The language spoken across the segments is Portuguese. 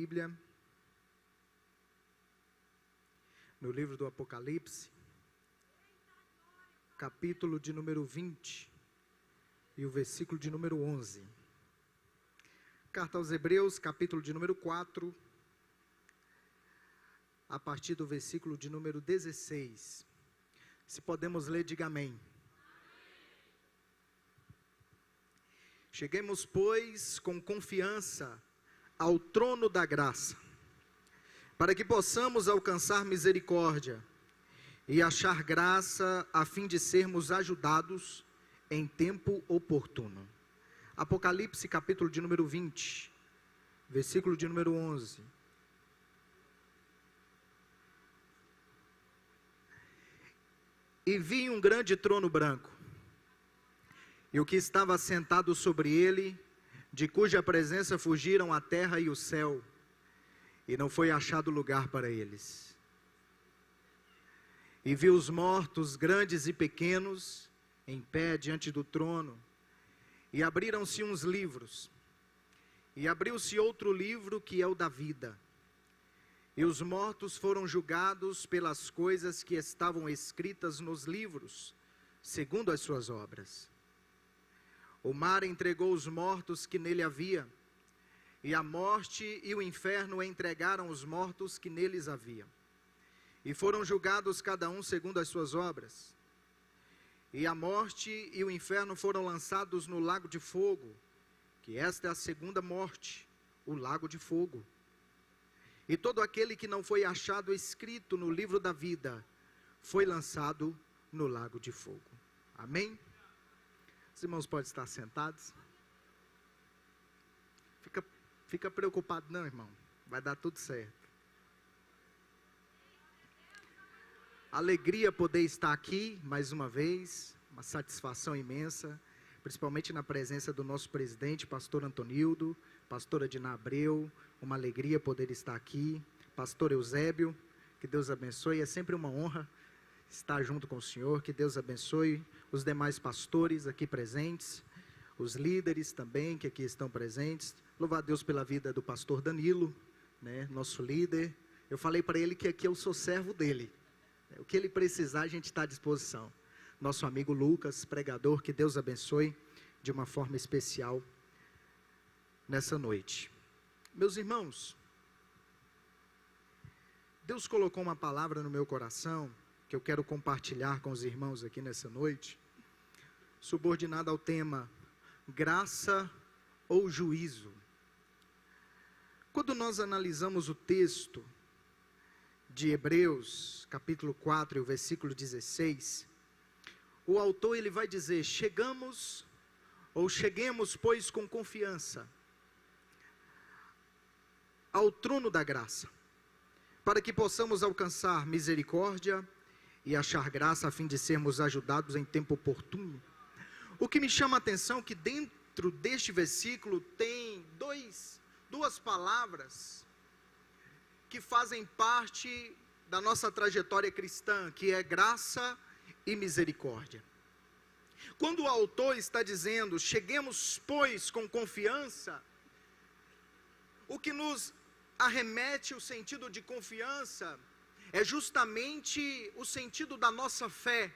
Bíblia, no livro do Apocalipse, capítulo de número 20 e o versículo de número 11. Carta aos Hebreus, capítulo de número 4, a partir do versículo de número 16. Se podemos ler, diga amém. Cheguemos, pois, com confiança ao trono da graça, para que possamos alcançar misericórdia e achar graça, a fim de sermos ajudados em tempo oportuno. Apocalipse, capítulo de número 20, versículo de número 11. E vi um grande trono branco, e o que estava sentado sobre ele, de cuja presença fugiram a terra e o céu, e não foi achado lugar para eles. E vi os mortos, grandes e pequenos, em pé diante do trono, e abriram-se uns livros, e abriu-se outro livro, que é o da vida. E os mortos foram julgados pelas coisas que estavam escritas nos livros, segundo as suas obras. O mar entregou os mortos que nele havia, e a morte e o inferno entregaram os mortos que neles havia. E foram julgados cada um segundo as suas obras. E a morte e o inferno foram lançados no lago de fogo, que esta é a segunda morte, o lago de fogo. E todo aquele que não foi achado escrito no livro da vida, foi lançado no lago de fogo. Amém? Os irmãos podem estar sentados. Fica preocupado não, irmão. Vai dar tudo certo. Alegria poder estar aqui mais uma vez. Uma satisfação imensa. Principalmente na presença do nosso presidente, pastor Antonildo, pastora Dina Abreu. Uma alegria poder estar aqui. Pastor Eusébio, que Deus abençoe. É sempre uma honra estar junto com o Senhor. Que Deus abençoe os demais pastores aqui presentes, os líderes também que aqui estão presentes. Louvar a Deus pela vida do pastor Danilo, né, nosso líder. Eu falei para ele que aqui eu sou servo dele. O que ele precisar, a gente está à disposição. Nosso amigo Lucas, pregador, que Deus abençoe de uma forma especial nessa noite. Meus irmãos, Deus colocou uma palavra no meu coração que eu quero compartilhar com os irmãos aqui nessa noite, subordinada ao tema graça ou juízo. Quando nós analisamos o texto de Hebreus, capítulo 4, e o versículo 16, o autor ele vai dizer: cheguemos, pois, com confiança ao trono da graça, para que possamos alcançar misericórdia e achar graça, a fim de sermos ajudados em tempo oportuno. O que me chama a atenção é que dentro deste versículo tem duas palavras que fazem parte da nossa trajetória cristã, que é graça e misericórdia. Quando o autor está dizendo, cheguemos, pois, com confiança, o que nos arremete o sentido de confiança é justamente o sentido da nossa fé,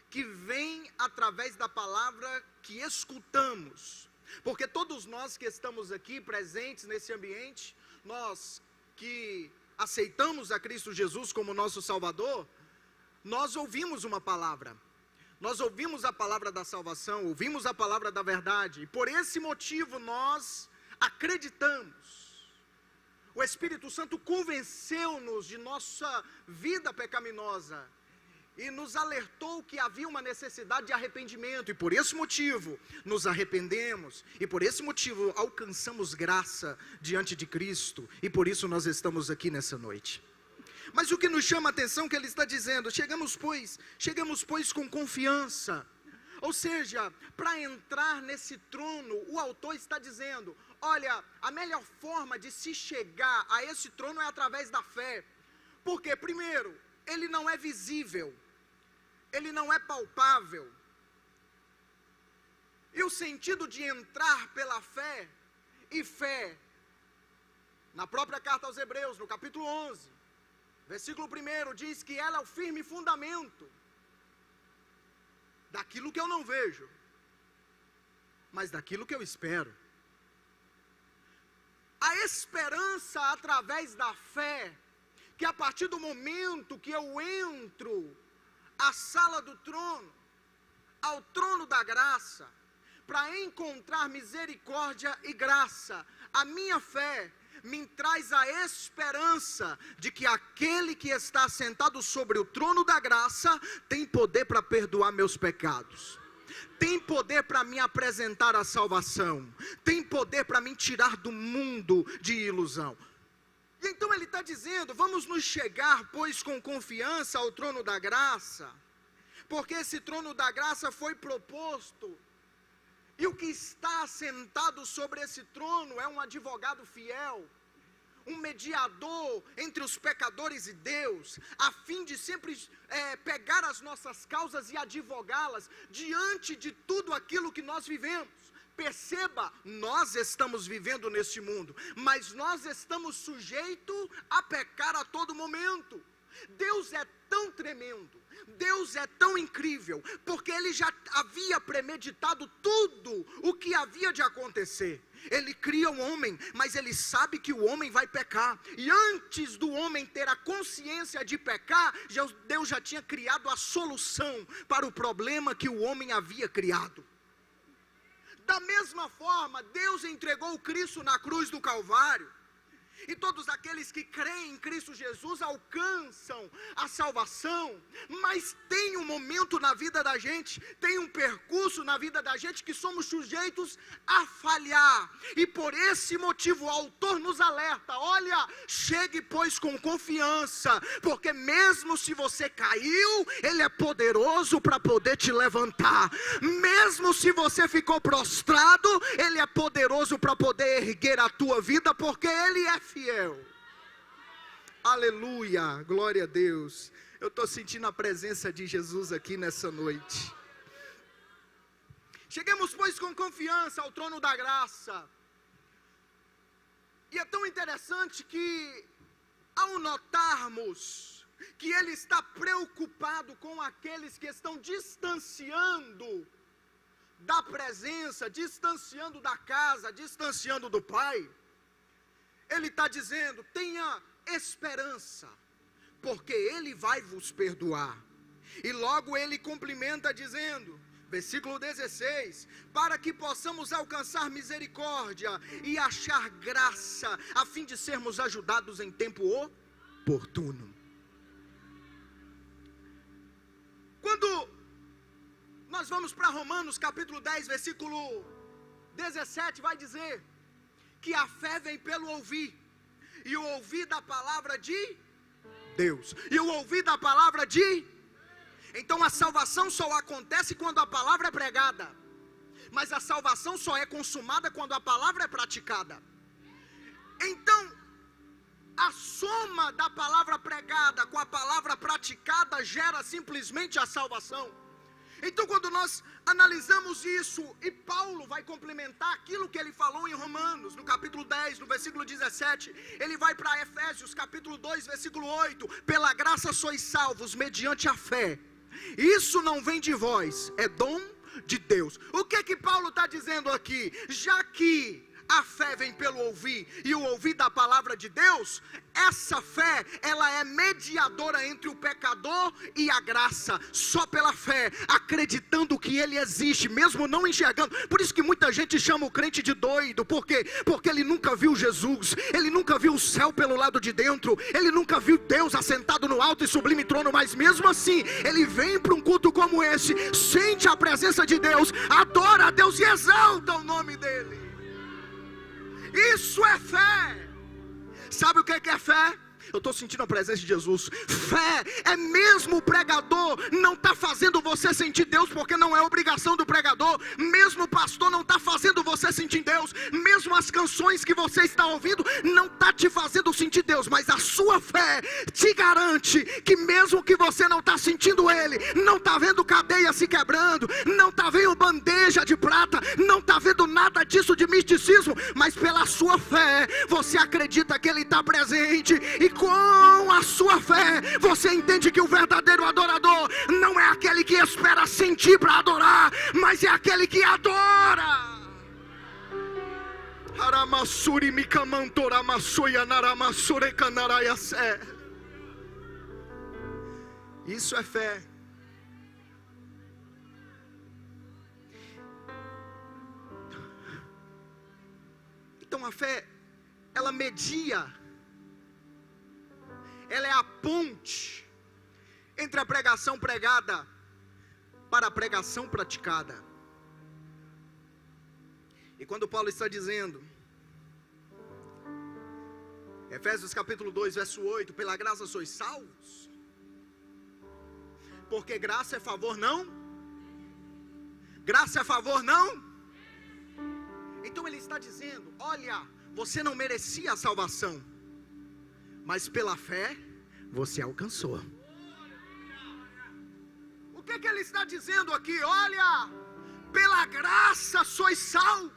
que vem através da palavra que escutamos. Porque todos nós que estamos aqui presentes nesse ambiente, nós que aceitamos a Cristo Jesus como nosso Salvador, nós ouvimos uma palavra. Nós ouvimos a palavra da salvação, ouvimos a palavra da verdade, e por esse motivo nós acreditamos. O Espírito Santo convenceu-nos de nossa vida pecaminosa e nos alertou que havia uma necessidade de arrependimento, e por esse motivo nos arrependemos, e por esse motivo alcançamos graça diante de Cristo, e por isso nós estamos aqui nessa noite. Mas o que nos chama a atenção é que ele está dizendo, chegamos pois com confiança. Ou seja, para entrar nesse trono, o autor está dizendo, olha, a melhor forma de se chegar a esse trono é através da fé. Porque, primeiro, ele não é visível, ele não é palpável. E o sentido de entrar pela fé, e fé Na própria carta aos Hebreus, no capítulo 11, versículo 1, diz que ela é o firme fundamento daquilo que eu não vejo, mas daquilo que eu espero. A esperança através da fé, que a partir do momento que eu entro à sala do trono, ao trono da graça, para encontrar misericórdia e graça, a minha fé me traz a esperança de que aquele que está sentado sobre o trono da graça tem poder para perdoar meus pecados, tem poder para me apresentar a salvação, tem poder para me tirar do mundo de ilusão. E então ele está dizendo: vamos nos chegar, pois, com confiança ao trono da graça, porque esse trono da graça foi proposto, e o que está sentado sobre esse trono é um advogado fiel, um mediador entre os pecadores e Deus, a fim de sempre pegar as nossas causas e advogá-las diante de tudo aquilo que nós vivemos. Perceba, nós estamos vivendo neste mundo, mas nós estamos sujeitos a pecar a todo momento. Deus é tão tremendo, Deus é tão incrível, porque Ele já havia premeditado tudo o que havia de acontecer. Ele cria o homem, mas Ele sabe que o homem vai pecar, e antes do homem ter a consciência de pecar, Deus já tinha criado a solução para o problema que o homem havia criado. Da mesma forma, Deus entregou o Cristo na cruz do Calvário, e todos aqueles que creem em Cristo Jesus alcançam a salvação, mas tem um momento na vida da gente, tem um percurso na vida da gente que somos sujeitos a falhar, e por esse motivo o autor nos alerta: olha, chegue pois com confiança, porque mesmo se você caiu, Ele é poderoso para poder te levantar, mesmo se você ficou prostrado, Ele é poderoso para poder erguer a tua vida, porque Ele é fiel. Aleluia, glória a Deus. Eu estou sentindo a presença de Jesus aqui nessa noite. Cheguemos, pois, com confiança ao trono da graça. E é tão interessante que, ao notarmos que Ele está preocupado com aqueles que estão distanciando da presença, distanciando da casa, distanciando do Pai, Ele está dizendo: tenha esperança, porque Ele vai vos perdoar. E logo Ele complementa dizendo, versículo 16: para que possamos alcançar misericórdia e achar graça, a fim de sermos ajudados em tempo oportuno. Quando nós vamos para Romanos capítulo 10, versículo 17, vai dizer que a fé vem pelo ouvir, e o ouvir da palavra de Deus, e o ouvir da palavra de... Então a salvação só acontece quando a palavra é pregada, mas a salvação só é consumada quando a palavra é praticada. Então a soma da palavra pregada com a palavra praticada gera simplesmente a salvação. Então quando nós analisamos isso, e Paulo vai complementar aquilo que ele falou em Romanos, no capítulo 10, no versículo 17, ele vai para Efésios, capítulo 2, versículo 8, pela graça sois salvos, mediante a fé, isso não vem de vós, é dom de Deus. O que Paulo está dizendo aqui? Já que a fé vem pelo ouvir, e o ouvir da palavra de Deus, essa fé, ela é mediadora entre o pecador e a graça, só pela fé, acreditando que Ele existe, mesmo não enxergando. Por isso que muita gente chama o crente de doido. Por quê? Porque ele nunca viu Jesus, ele nunca viu o céu pelo lado de dentro, ele nunca viu Deus assentado no alto e sublime trono, mas mesmo assim, ele vem para um culto como esse, sente a presença de Deus, adora a Deus e exalta o nome dEle. Isso é fé. Sabe o que é fé? Eu estou sentindo a presença de Jesus. Fé é mesmo o pregador não está fazendo você sentir Deus, porque não é obrigação do pregador. Mesmo o pastor não está fazendo você sentir Deus. Mesmo as canções que você está ouvindo não está te fazendo sentir Deus. Mas a sua fé fé te garante que mesmo que você não está sentindo Ele, não está vendo cadeia se quebrando, não está vendo bandeja de prata, não está vendo nada disso de misticismo, mas pela sua fé, você acredita que Ele está presente, e com a sua fé, você entende que o verdadeiro adorador não é aquele que espera sentir para adorar, mas é aquele que adora. Isso é fé. Então a fé, ela media, ela é a ponte entre a pregação pregada para a pregação praticada. E quando Paulo está dizendo, Efésios capítulo 2, verso 8, pela graça sois salvos, porque graça é favor não? Graça é favor não? Então ele está dizendo, olha, você não merecia a salvação, mas pela fé, você alcançou. O que ele está dizendo aqui? Olha, pela graça sois salvos.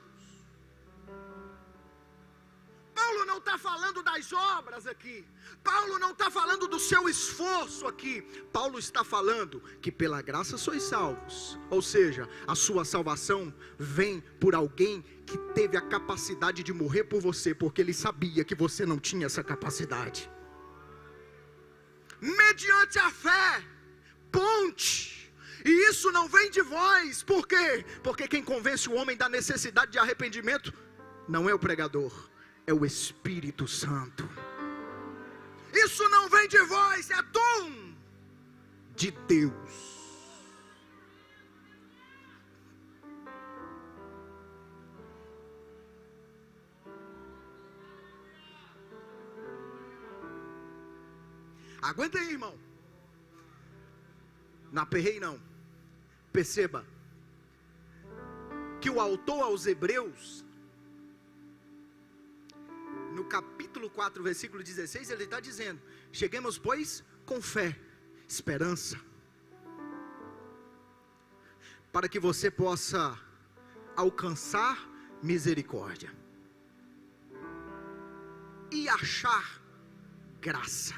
Paulo não está falando das obras aqui, Paulo não está falando do seu esforço aqui, Paulo está falando que pela graça sois salvos, ou seja, a sua salvação vem por alguém que teve a capacidade de morrer por você, porque ele sabia que você não tinha essa capacidade. Mediante a fé, ponte, e isso não vem de vós, por quê? Porque quem convence o homem da necessidade de arrependimento não é o pregador, é o Espírito Santo. Isso não vem de vós, é dom de Deus. Aguenta aí, irmão. Não aperrei não. Perceba que o autor aos Hebreus, no capítulo 4, versículo 16, ele está dizendo, cheguemos pois com fé, esperança, para que você possa alcançar misericórdia e achar graça.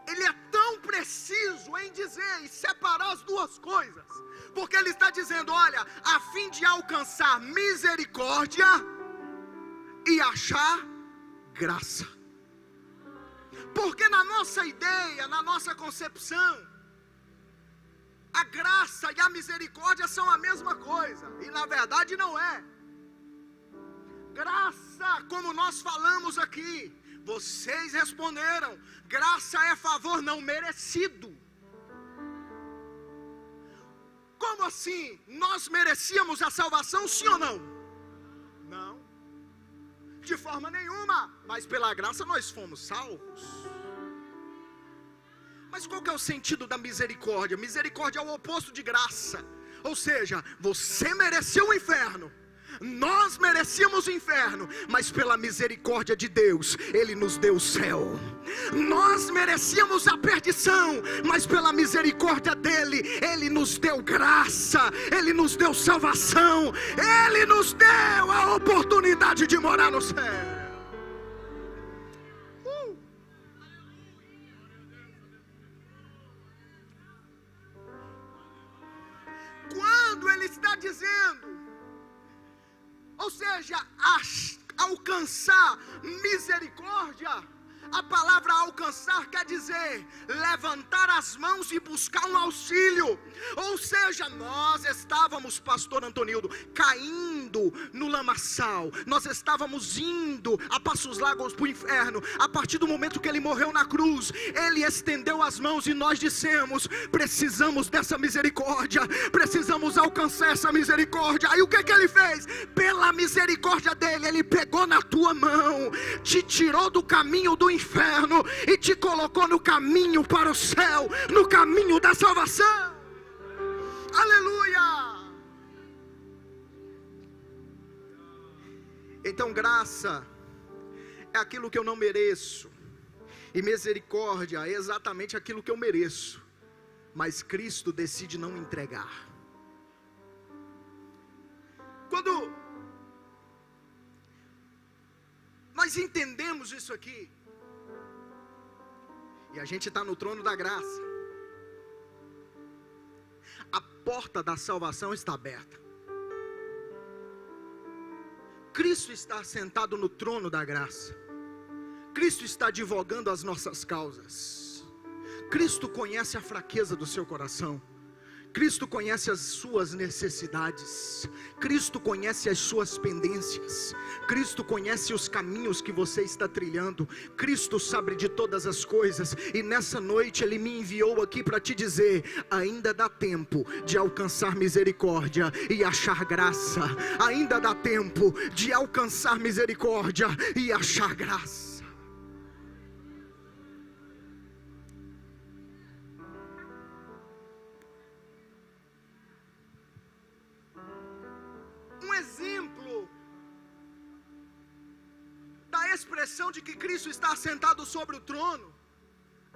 Ele é tão preciso em dizer e separar as duas coisas, porque ele está dizendo, olha, a fim de alcançar misericórdia e achar graça. Porque na nossa ideia, na nossa concepção, a graça e a misericórdia são a mesma coisa, e na verdade não é. Graça, como nós falamos aqui, vocês responderam, graça é favor não merecido. Como assim? Nós merecíamos a salvação, sim ou não? Não, de forma nenhuma, mas pela graça nós fomos salvos. Mas qual que é o sentido da misericórdia? Misericórdia é o oposto de graça, ou seja, você mereceu o inferno, nós merecíamos o inferno, mas pela misericórdia de Deus, Ele nos deu o céu. Nós merecíamos a perdição, mas pela misericórdia dEle, Ele nos deu graça, Ele nos deu salvação, Ele nos deu a oportunidade de morar no céu. Quando Ele está dizendo, ou seja, alcançar misericórdia, a palavra alcançar quer dizer levantar as mãos e buscar um auxílio. Ou seja, nós estávamos, pastor Antonildo, caindo no lamaçal, nós estávamos indo a passos largos para o inferno. A partir do momento que Ele morreu na cruz, Ele estendeu as mãos e nós dissemos, precisamos dessa misericórdia, precisamos alcançar essa misericórdia. Aí o que Ele fez? Pela misericórdia dEle, Ele pegou na tua mão, te tirou do caminho do inferno e te colocou no caminho para o céu, no caminho da salvação. Aleluia! Então graça é aquilo que eu não mereço, e misericórdia é exatamente aquilo que eu mereço, mas Cristo decide não entregar. Quando nós entendemos isso aqui, e a gente está no trono da graça, a porta da salvação está aberta. Cristo está sentado no trono da graça. Cristo está advogando as nossas causas. Cristo conhece a fraqueza do seu coração. Cristo conhece as suas necessidades. Cristo conhece as suas pendências. Cristo conhece os caminhos que você está trilhando. Cristo sabe de todas as coisas. E nessa noite Ele me enviou aqui para te dizer: ainda dá tempo de alcançar misericórdia e achar graça. Ainda dá tempo de alcançar misericórdia e achar graça. Expressão de que Cristo está sentado sobre o trono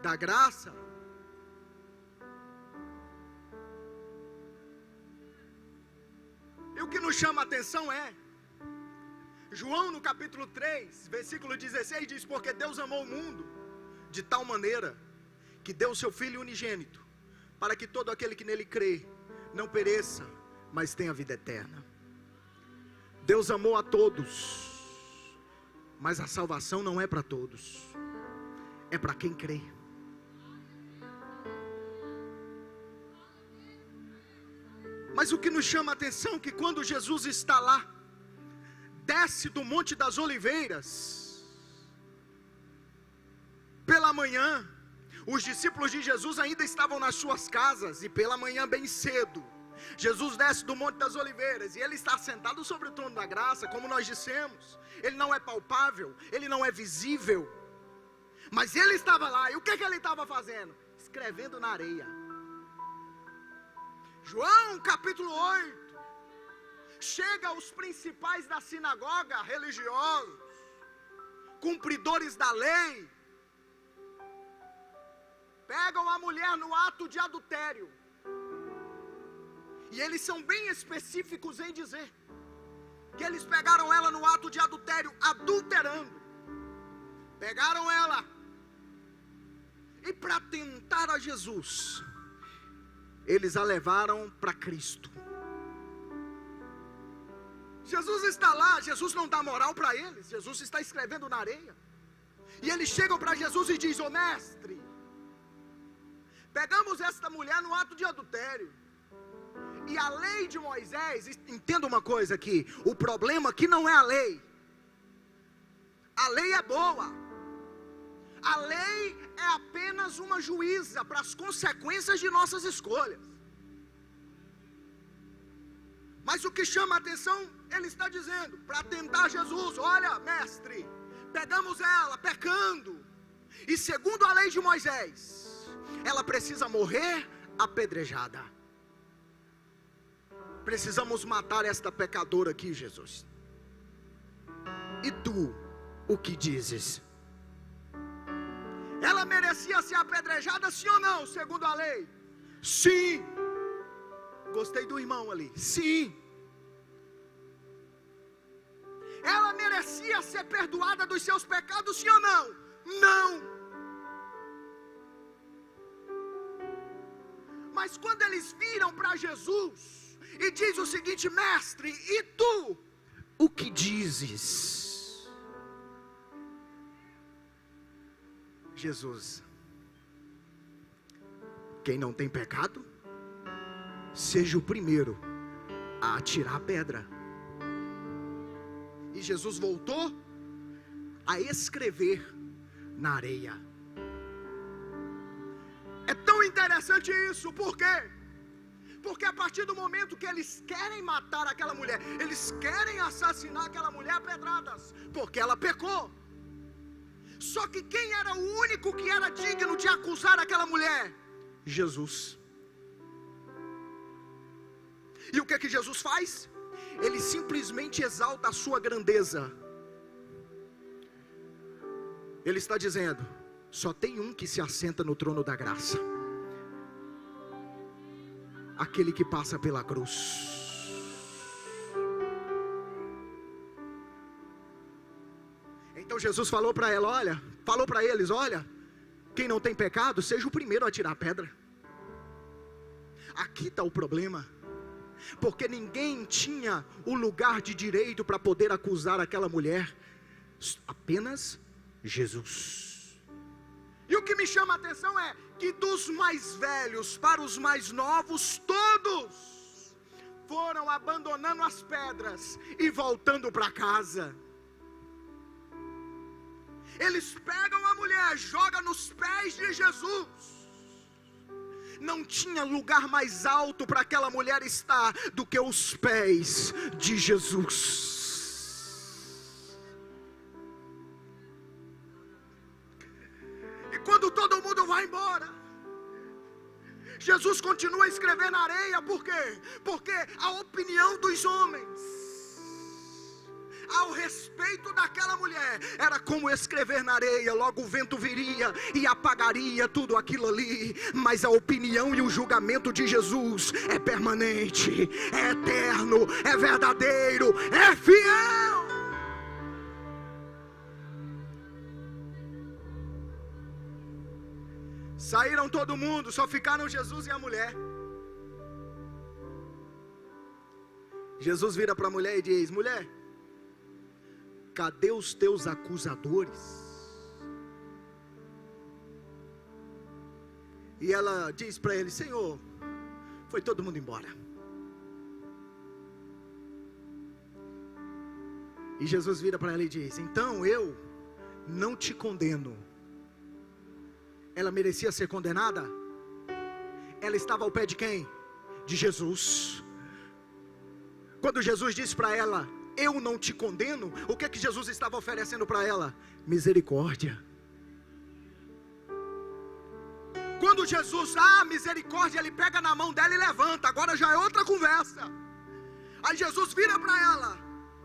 da graça. E o que nos chama a atenção é João no capítulo 3, versículo 16 diz: porque Deus amou o mundo de tal maneira que deu o seu Filho unigênito, para que todo aquele que nele crê não pereça, mas tenha vida eterna. Deus amou a todos, mas a salvação não é para todos, é para quem crê. Mas o que nos chama a atenção é que quando Jesus está lá, desce do Monte das Oliveiras, pela manhã, os discípulos de Jesus ainda estavam nas suas casas, e pela manhã bem cedo, Jesus desce do Monte das Oliveiras, e Ele está sentado sobre o trono da graça, como nós dissemos. Ele não é palpável, Ele não é visível, mas Ele estava lá. E o que Ele estava fazendo? Escrevendo na areia. João capítulo 8, chega aos principais da sinagoga, religiosos, cumpridores da lei, pegam a mulher no ato de adultério, e eles são bem específicos em dizer que eles pegaram ela no ato de adultério, adulterando. Pegaram ela, e para tentar a Jesus, eles a levaram para Cristo. Jesus está lá, Jesus não dá moral para eles, Jesus está escrevendo na areia. E eles chegam para Jesus e dizem: ô mestre, pegamos esta mulher no ato de adultério. E a lei de Moisés, entenda uma coisa aqui, o problema aqui não é a lei é boa, a lei é apenas uma juíza para as consequências de nossas escolhas. Mas o que chama a atenção, ele está dizendo, para tentar Jesus: olha mestre, pegamos ela pecando, e segundo a lei de Moisés, ela precisa morrer apedrejada. Precisamos matar esta pecadora aqui, Jesus. E tu, o que dizes? Ela merecia ser apedrejada, sim ou não, segundo a lei? Sim. Gostei do irmão ali. Sim. Ela merecia ser perdoada dos seus pecados, sim ou não? Não. Mas quando eles viram para Jesus e diz o seguinte: mestre, e tu, o que dizes? Jesus: quem não tem pecado, seja o primeiro a atirar a pedra. E Jesus voltou a escrever na areia. É tão interessante isso, por quê? Porque a partir do momento que eles querem matar aquela mulher, eles querem assassinar aquela mulher a pedradas, porque ela pecou. Só que quem era o único que era digno de acusar aquela mulher? Jesus. E o que Jesus faz? ele simplesmente exalta a sua grandeza. Ele está dizendo: só tem um que se assenta no trono da graça, aquele que passa pela cruz. Então Jesus falou para ela, falou para eles: olha, quem não tem pecado, seja o primeiro a tirar a pedra. Aqui está o problema, porque ninguém tinha o lugar de direito para poder acusar aquela mulher, apenas Jesus. E o que me chama a atenção é que dos mais velhos para os mais novos, todos foram abandonando as pedras e voltando para casa. Eles pegam a mulher, jogam nos pés de Jesus. Não tinha lugar mais alto para aquela mulher estar do que os pés de Jesus. E quando todo mundo vai embora, Jesus continua a escrever na areia. Por quê? Porque a opinião dos homens ao respeito daquela mulher era como escrever na areia. Logo o vento viria e apagaria tudo aquilo ali. Mas a opinião e o julgamento de Jesus é permanente, é eterno, é verdadeiro, é fiel. Saíram todo mundo, só ficaram Jesus e a mulher. Jesus vira para a mulher e diz: mulher, cadê os teus acusadores? E ela diz para ele: Senhor, foi todo mundo embora. E Jesus vira para ela e diz: então eu não te condeno. Ela merecia ser condenada? Ela estava ao pé de quem? De Jesus. Quando Jesus disse para ela: eu não te condeno, o que é que Jesus estava oferecendo para ela? Misericórdia. Quando Jesus, misericórdia, ele pega na mão dela e levanta. Agora já é outra conversa. Aí Jesus vira para ela,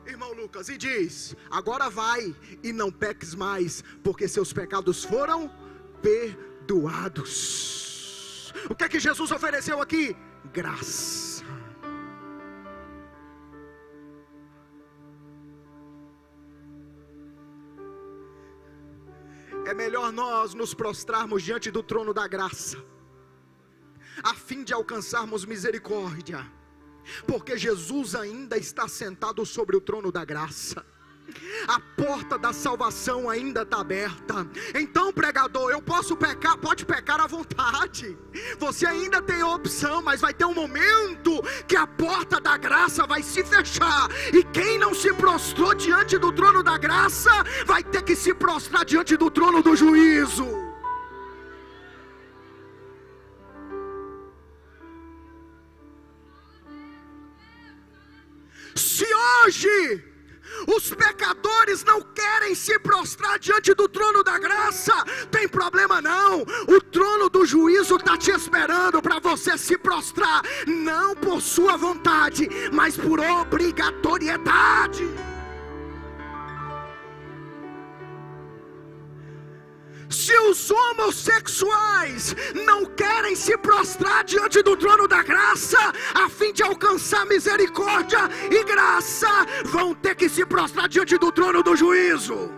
irmão Lucas, e diz: agora vai e não peques mais, porque seus pecados foram perdoados. O que é que Jesus ofereceu aqui? Graça. É melhor nós nos prostrarmos diante do trono da graça, a fim de alcançarmos misericórdia, porque Jesus ainda está sentado sobre o trono da graça. A porta da salvação ainda está aberta. Então, pregador, eu posso pecar? Pode pecar à vontade. Você ainda tem a opção, mas vai ter um momento que a porta da graça vai se fechar, e quem não se prostrou diante do trono da graça vai ter que se prostrar diante do trono do juízo. Se hoje os pecadores não querem se prostrar diante do trono da graça, tem problema não. O trono do juízo está te esperando para você se prostrar, não por sua vontade, mas por obrigatoriedade. Se os homossexuais não querem se prostrar diante do trono da graça, a fim de alcançar misericórdia e graça, vão ter que se prostrar diante do trono do juízo.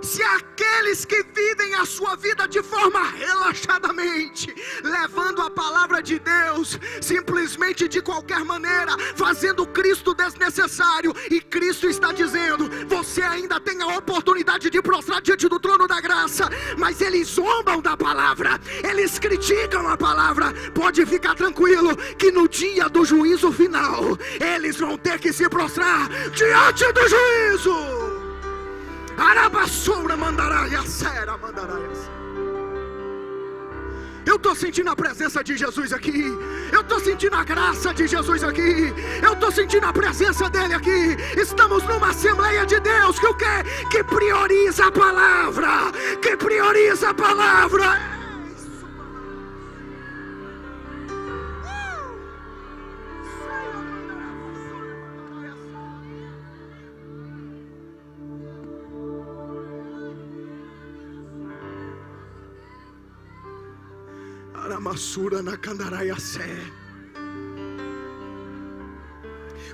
Se aqueles que vivem a sua vida de forma relaxadamente, levando a palavra de Deus simplesmente de qualquer maneira, fazendo Cristo desnecessário, e Cristo está dizendo: você ainda tem a oportunidade de prostrar diante do trono da graça, mas eles zombam da palavra, eles criticam a palavra, pode ficar tranquilo que no dia do juízo final eles vão ter que se prostrar diante do juízo. Arabassoura mandará, sera mandará. Eu estou sentindo a presença de Jesus aqui. Eu estou sentindo a graça de Jesus aqui. Eu estou sentindo a presença dele aqui. Estamos numa Assembleia de Deus que o quê? Que prioriza a palavra. Que prioriza a palavra.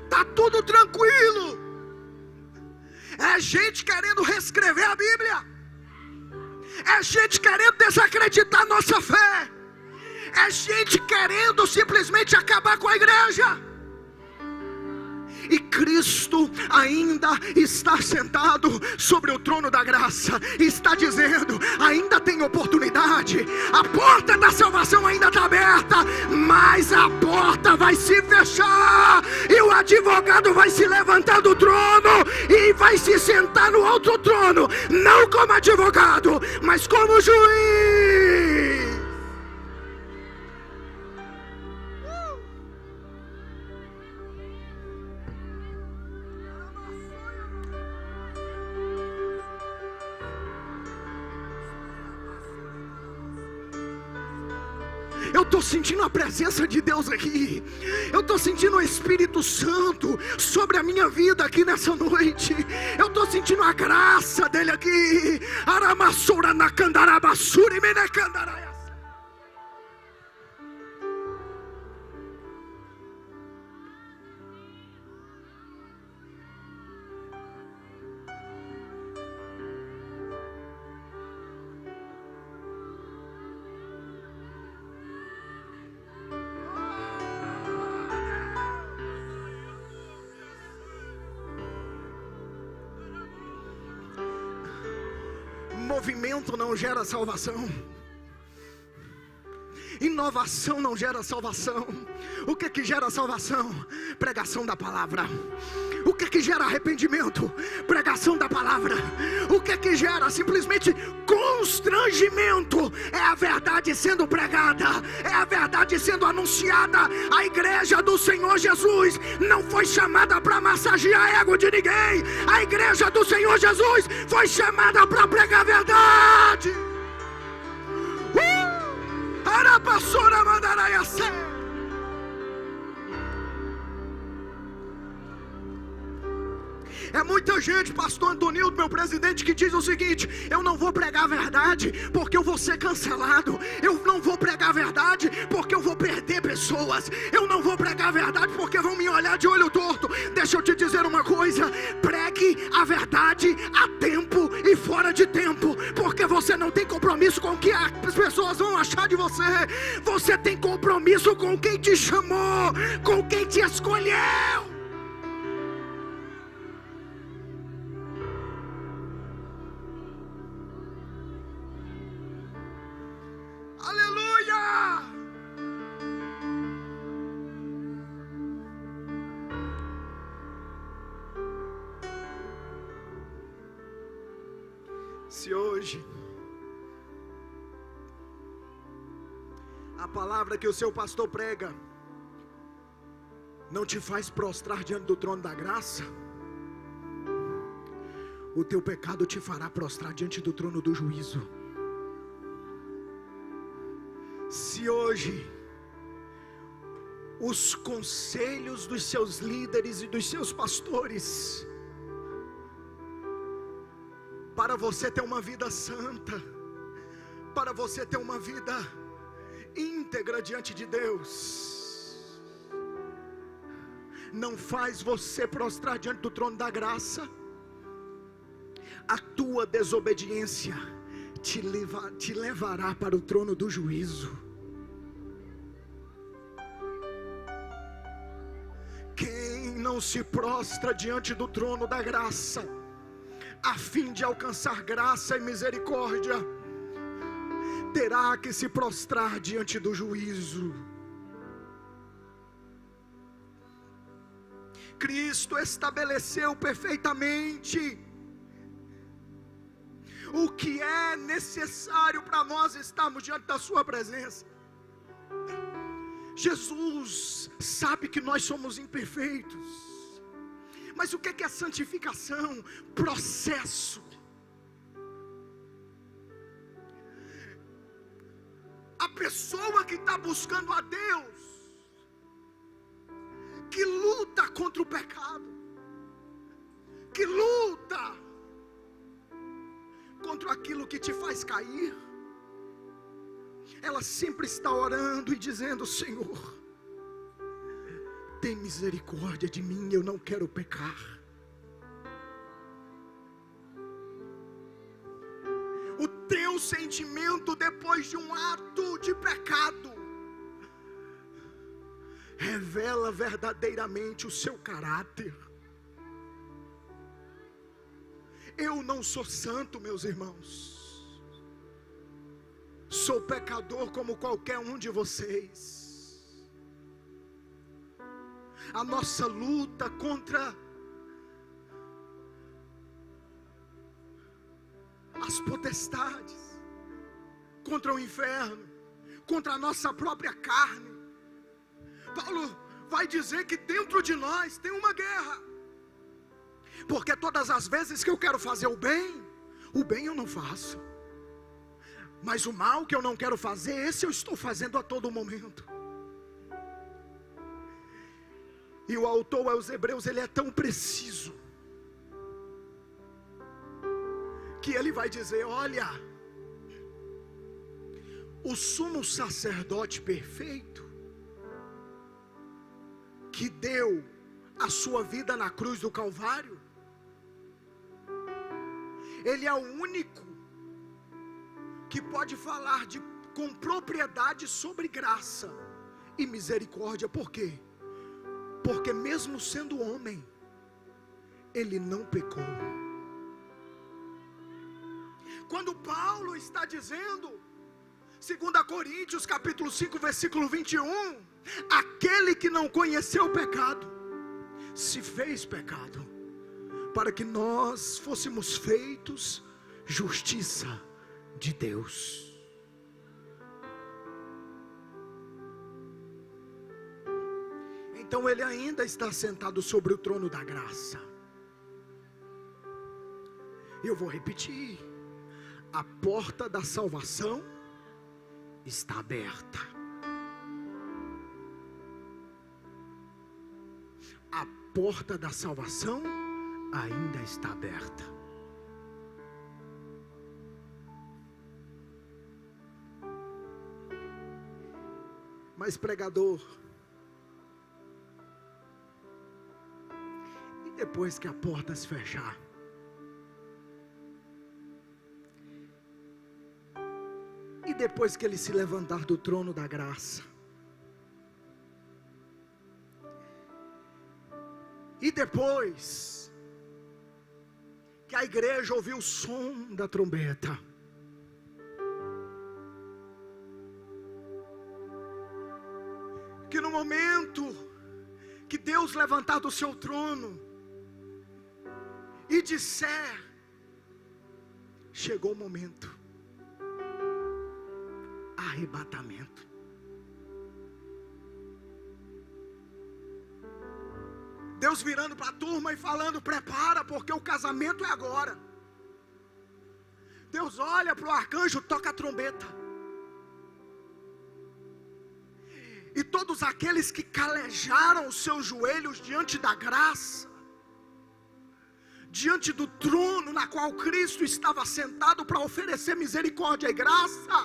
Está tudo tranquilo. É gente querendo reescrever a Bíblia. É gente querendo desacreditar nossa fé. É gente querendo simplesmente acabar com a igreja. E Cristo ainda está sentado sobre o trono da graça. Está dizendo, ainda tem oportunidade. A porta da salvação ainda está aberta. Mas a porta vai se fechar. E o advogado vai se levantar do trono. E vai se sentar no outro trono. Não como advogado, mas como juiz. Eu estou sentindo a presença de Deus aqui. Eu estou sentindo o Espírito Santo sobre a minha vida aqui nessa noite. Eu estou sentindo a graça dele aqui. Aramassura na candarabassura e menecandaraia. Movimento não gera salvação. Inovação não gera salvação. O que gera salvação? Pregação da palavra. O que gera arrependimento? Pregação da palavra. O que gera simplesmente constrangimento? É a verdade sendo pregada, é a verdade sendo anunciada. A igreja do Senhor Jesus não foi chamada para massagear ego de ninguém. A igreja do Senhor Jesus foi chamada para pregar a verdade. Arapassora mandaraia ser. É muita gente, pastor Antonildo, meu presidente, que diz o seguinte: eu não vou pregar a verdade porque eu vou ser cancelado. Eu não vou pregar a verdade porque eu vou perder pessoas. Eu não vou pregar a verdade porque vão me olhar de olho torto. Deixa eu te dizer uma coisa: pregue a verdade a tempo e fora de tempo, porque você não tem compromisso com o que as pessoas vão achar de você. Você tem compromisso com quem te chamou, com quem te escolheu. Aleluia! Se hoje a palavra que o seu pastor prega não te faz prostrar diante do trono da graça, o teu pecado te fará prostrar diante do trono do juízo. Se hoje os conselhos dos seus líderes e dos seus pastores, para você ter uma vida santa, para você ter uma vida íntegra diante de Deus, não faz você prostrar diante do trono da graça, a tua desobediência te levará para o trono do juízo. Quem não se prostra diante do trono da graça, a fim de alcançar graça e misericórdia, terá que se prostrar diante do juízo. Cristo estabeleceu perfeitamente o que é necessário para nós estarmos diante da sua presença. Jesus sabe que nós somos imperfeitos, mas o que é santificação? Processo. A pessoa que está buscando a Deus, que luta contra o pecado, que luta contra aquilo que te faz cair, ela sempre está orando e dizendo: Senhor, tem misericórdia de mim, eu não quero pecar. O teu sentimento depois de um ato de pecado revela verdadeiramente o seu caráter. Eu não sou santo, meus irmãos. Sou pecador como qualquer um de vocês. A nossa luta contra as potestades, contra o inferno, contra a nossa própria carne. Paulo vai dizer que dentro de nós tem uma guerra. Porque todas as vezes que eu quero fazer o bem eu não faço. Mas o mal que eu não quero fazer, esse eu estou fazendo a todo momento. E o autor aos Hebreus, ele é tão preciso, que ele vai dizer: olha, o sumo sacerdote perfeito, que deu a sua vida na cruz do Calvário, ele é o único que pode falar com propriedade sobre graça e misericórdia. Por quê? Porque mesmo sendo homem, ele não pecou. Quando Paulo está dizendo, 2 Coríntios capítulo 5 versículo 21, aquele que não conheceu o pecado, se fez pecado, para que nós fôssemos feitos justiça de Deus. Então ele ainda está sentado sobre o trono da graça. Eu vou repetir: a porta da salvação está aberta. A porta da salvação ainda está aberta. Mas pregador, e depois que a porta se fechar? E depois que ele se levantar do trono da graça? E depois que a igreja ouviu o som da trombeta? Que no momento que Deus levantar do seu trono e disser: chegou o momento, arrebatamento. Deus virando para a turma e falando: prepara, porque o casamento é agora. Deus olha para o arcanjo, toca a trombeta. E todos aqueles que calejaram os seus joelhos diante da graça, diante do trono na qual Cristo estava sentado para oferecer misericórdia e graça,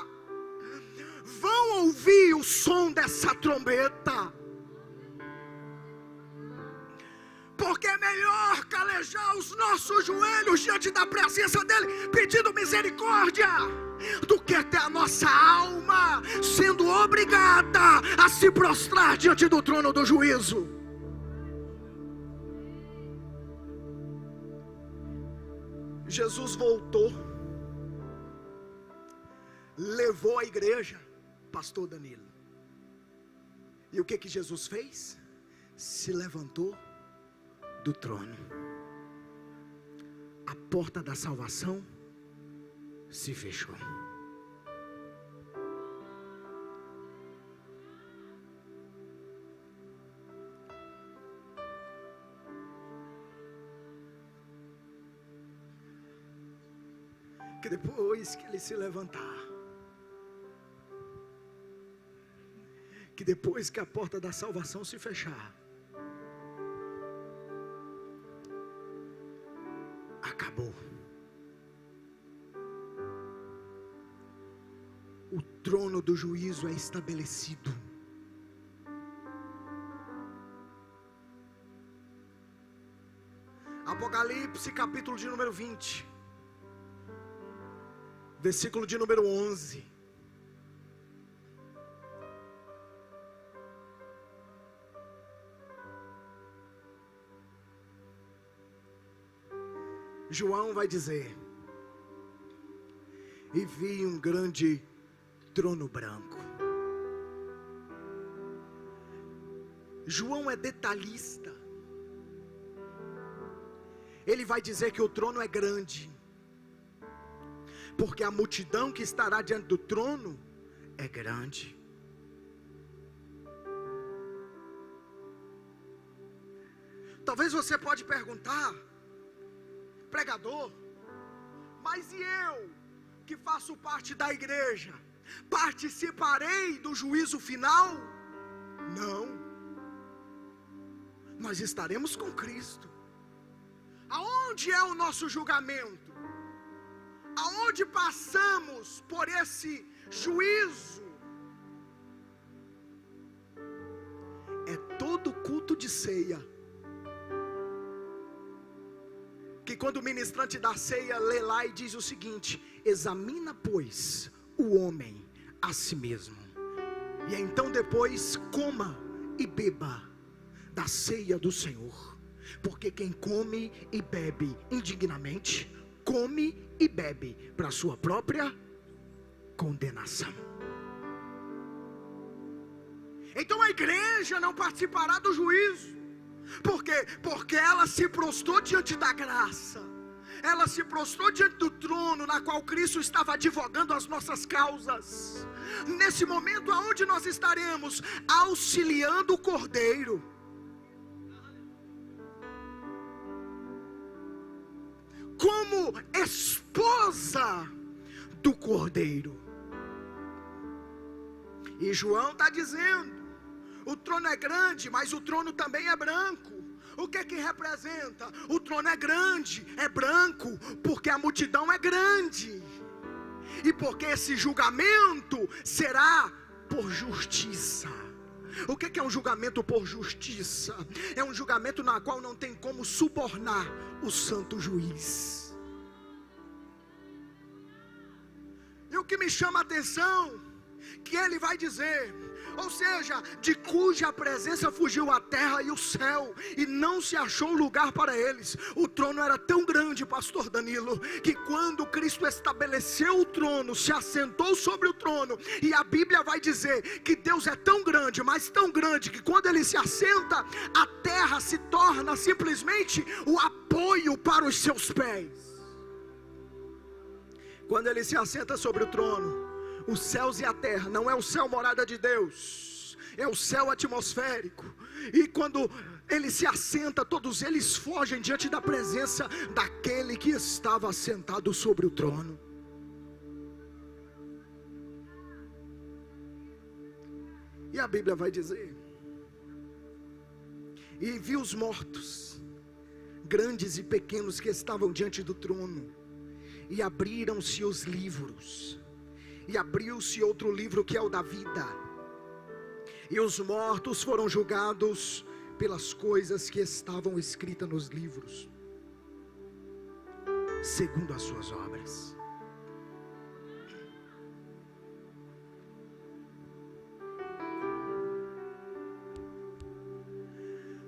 vão ouvir o som dessa trombeta. Porque é melhor calejar os nossos joelhos diante da presença dEle, pedindo misericórdia, do que ter a nossa alma sendo obrigada a se prostrar diante do trono do juízo. Jesus voltou, levou a igreja, pastor Danilo. E o que Jesus fez? Se levantou do trono. A porta da salvação se fechou. Que depois que ele se levantar, que depois que a porta da salvação se fechar, acabou. O trono do juízo é estabelecido. Apocalipse, capítulo de número 20, versículo de número 11. João vai dizer: e vi um grande trono branco. João é detalhista. Ele vai dizer que o trono é grande, porque a multidão que estará diante do trono é grande. Talvez você pode perguntar: pregador, mas e eu, que faço parte da igreja, participarei do juízo final? Não, nós estaremos com Cristo. Aonde é o nosso julgamento? Aonde passamos por esse juízo? É todo culto de ceia, que quando o ministrante da ceia lê lá e diz o seguinte: examina, pois, o homem a si mesmo, e então depois coma e beba da ceia do Senhor, porque quem come e bebe indignamente, come e bebe para a sua própria condenação. Então a igreja não participará do juízo. Por quê? Porque ela se prostrou diante da graça, ela se prostrou diante do trono na qual Cristo estava advogando as nossas causas. Nesse momento, aonde nós estaremos? Auxiliando o Cordeiro. Como esposa do Cordeiro. E João está dizendo: o trono é grande, mas o trono também é branco. O que que representa? O trono é grande, é branco, porque a multidão é grande, e porque esse julgamento será por justiça. O que é um julgamento por justiça? É um julgamento na qual não tem como subornar o santo juiz. E o que me chama a atenção, que ele vai dizer, ou seja, de cuja presença fugiu a terra e o céu, e não se achou lugar para eles. O trono era tão grande, pastor Danilo, que quando Cristo estabeleceu o trono, se assentou sobre o trono, e a Bíblia vai dizer que Deus é tão grande, mas tão grande, que quando ele se assenta, a terra se torna simplesmente o apoio para os seus pés. Quando ele se assenta sobre o trono, os céus e a terra, não é o céu morada de Deus, é o céu atmosférico, e quando ele se assenta, todos eles fogem diante da presença daquele que estava assentado sobre o trono. E a Bíblia vai dizer: e vi os mortos, grandes e pequenos, que estavam diante do trono, e abriram-se os livros, e abriu-se outro livro, que é o da vida, e os mortos foram julgados pelas coisas que estavam escritas nos livros, segundo as suas obras.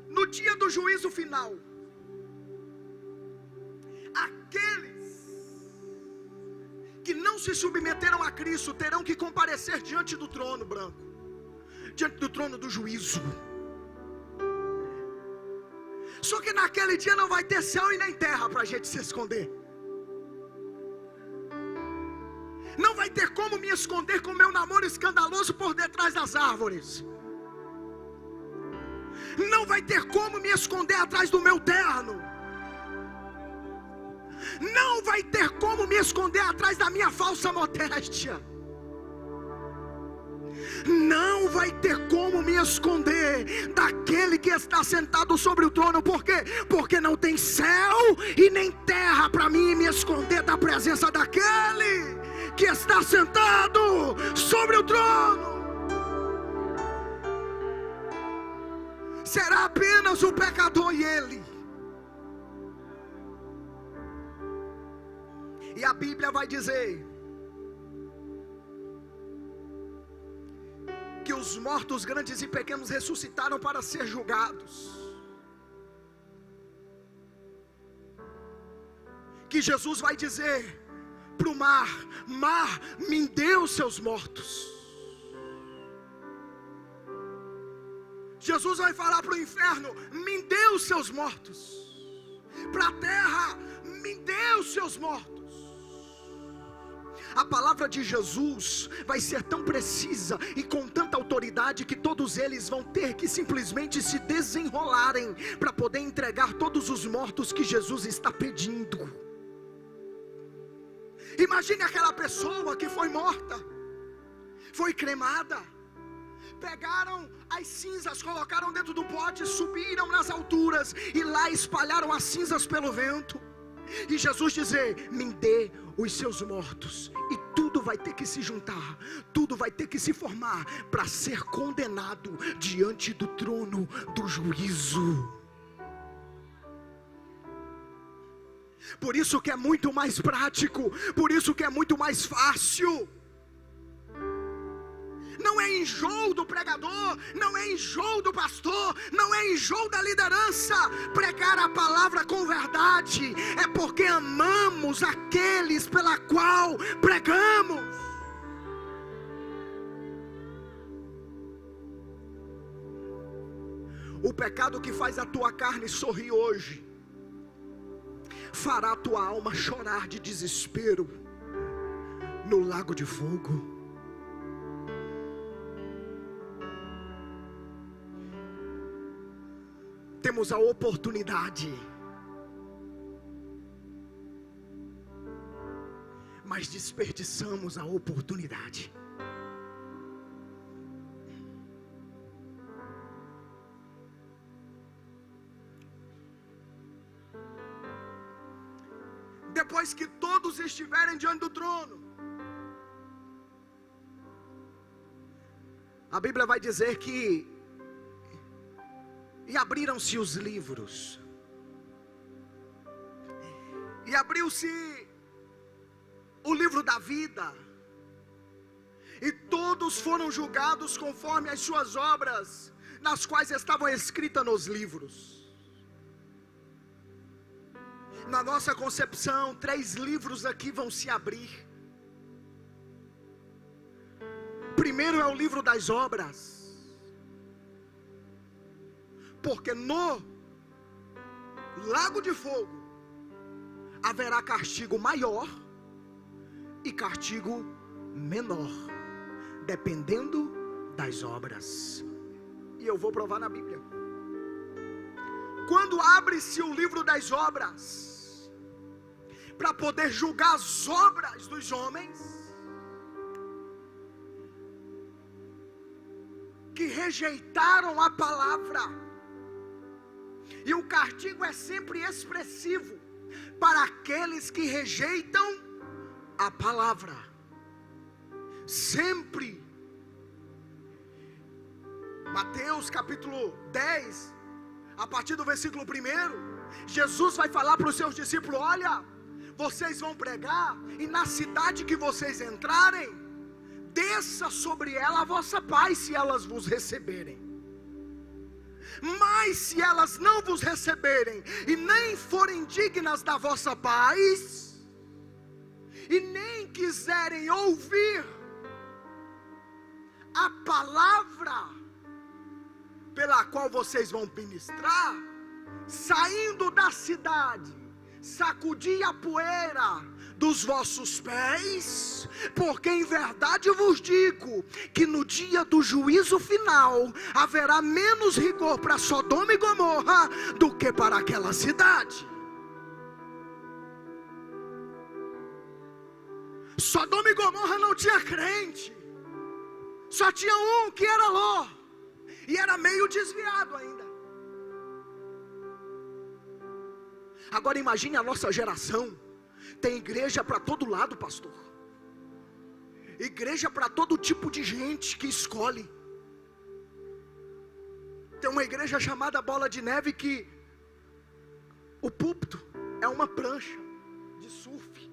No dia do juízo final, aqueles que não se submeteram a Cristo terão que comparecer diante do trono branco, diante do trono do juízo. Só que naquele dia não vai ter céu e nem terra para a gente se esconder. Não vai ter como me esconder com meu namoro escandaloso por detrás das árvores. Não vai ter como me esconder atrás do meu terno. Não vai ter como me esconder atrás da minha falsa modéstia. Não vai ter como me esconder daquele que está sentado sobre o trono. Por quê? Porque não tem céu e nem terra para mim me esconder da presença daquele que está sentado sobre o trono. Será apenas o pecador e ele. E a Bíblia vai dizer que os mortos grandes e pequenos ressuscitaram para ser julgados. Que Jesus vai dizer para o mar: mar, me dê os seus mortos. Jesus vai falar para o inferno: me dê os seus mortos. Para a terra: me dê os seus mortos. A palavra de Jesus vai ser tão precisa e com tanta autoridade que todos eles vão ter que simplesmente se desenrolarem para poder entregar todos os mortos que Jesus está pedindo. Imagine aquela pessoa que foi morta, foi cremada, pegaram as cinzas, colocaram dentro do pote, subiram nas alturas e lá espalharam as cinzas pelo vento. E Jesus dizer: me dê os seus mortos. E tudo vai ter que se juntar, tudo vai ter que se formar para ser condenado diante do trono do juízo. Por isso que é muito mais prático, por isso que é muito mais fácil. Não é enjoo do pregador, não é enjoo do pastor, não é enjoo da liderança pregar a palavra com verdade. É porque amamos aqueles pela qual pregamos. O pecado que faz a tua carne sorrir hoje fará a tua alma chorar de desespero no lago de fogo. Temos a oportunidade, mas desperdiçamos a oportunidade. Depois que todos estiverem diante do trono, a Bíblia vai dizer que e abriram-se os livros, e abriu-se o livro da vida, e todos foram julgados conforme as suas obras, nas quais estavam escritas nos livros. Na nossa concepção, 3 livros aqui vão se abrir. Primeiro é o livro das obras, porque no lago de fogo haverá castigo maior e castigo menor, dependendo das obras. E eu vou provar na Bíblia. Quando abre-se o livro das obras, para poder julgar as obras dos homens que rejeitaram a palavra, e o castigo é sempre expressivo para aqueles que rejeitam a palavra. Sempre. Mateus capítulo 10, a partir do versículo 1, Jesus vai falar para os seus discípulos: olha, vocês vão pregar, e na cidade que vocês entrarem, desça sobre ela a vossa paz, se elas vos receberem. Mas se elas não vos receberem, e nem forem dignas da vossa paz, e nem quiserem ouvir a palavra pela qual vocês vão ministrar, saindo da cidade, sacudi a poeira dos vossos pés, porque em verdade vos digo que no dia do juízo final haverá menos rigor para Sodoma e Gomorra do que para aquela cidade. Sodoma e Gomorra não tinha crente, só tinha um que era Ló, e era meio desviado ainda. Agora imagine a nossa geração. Tem igreja para todo lado, pastor. igreja para todo tipo de gente que escolhe. Tem uma igreja chamada Bola de Neve que o púlpito é uma prancha de surf.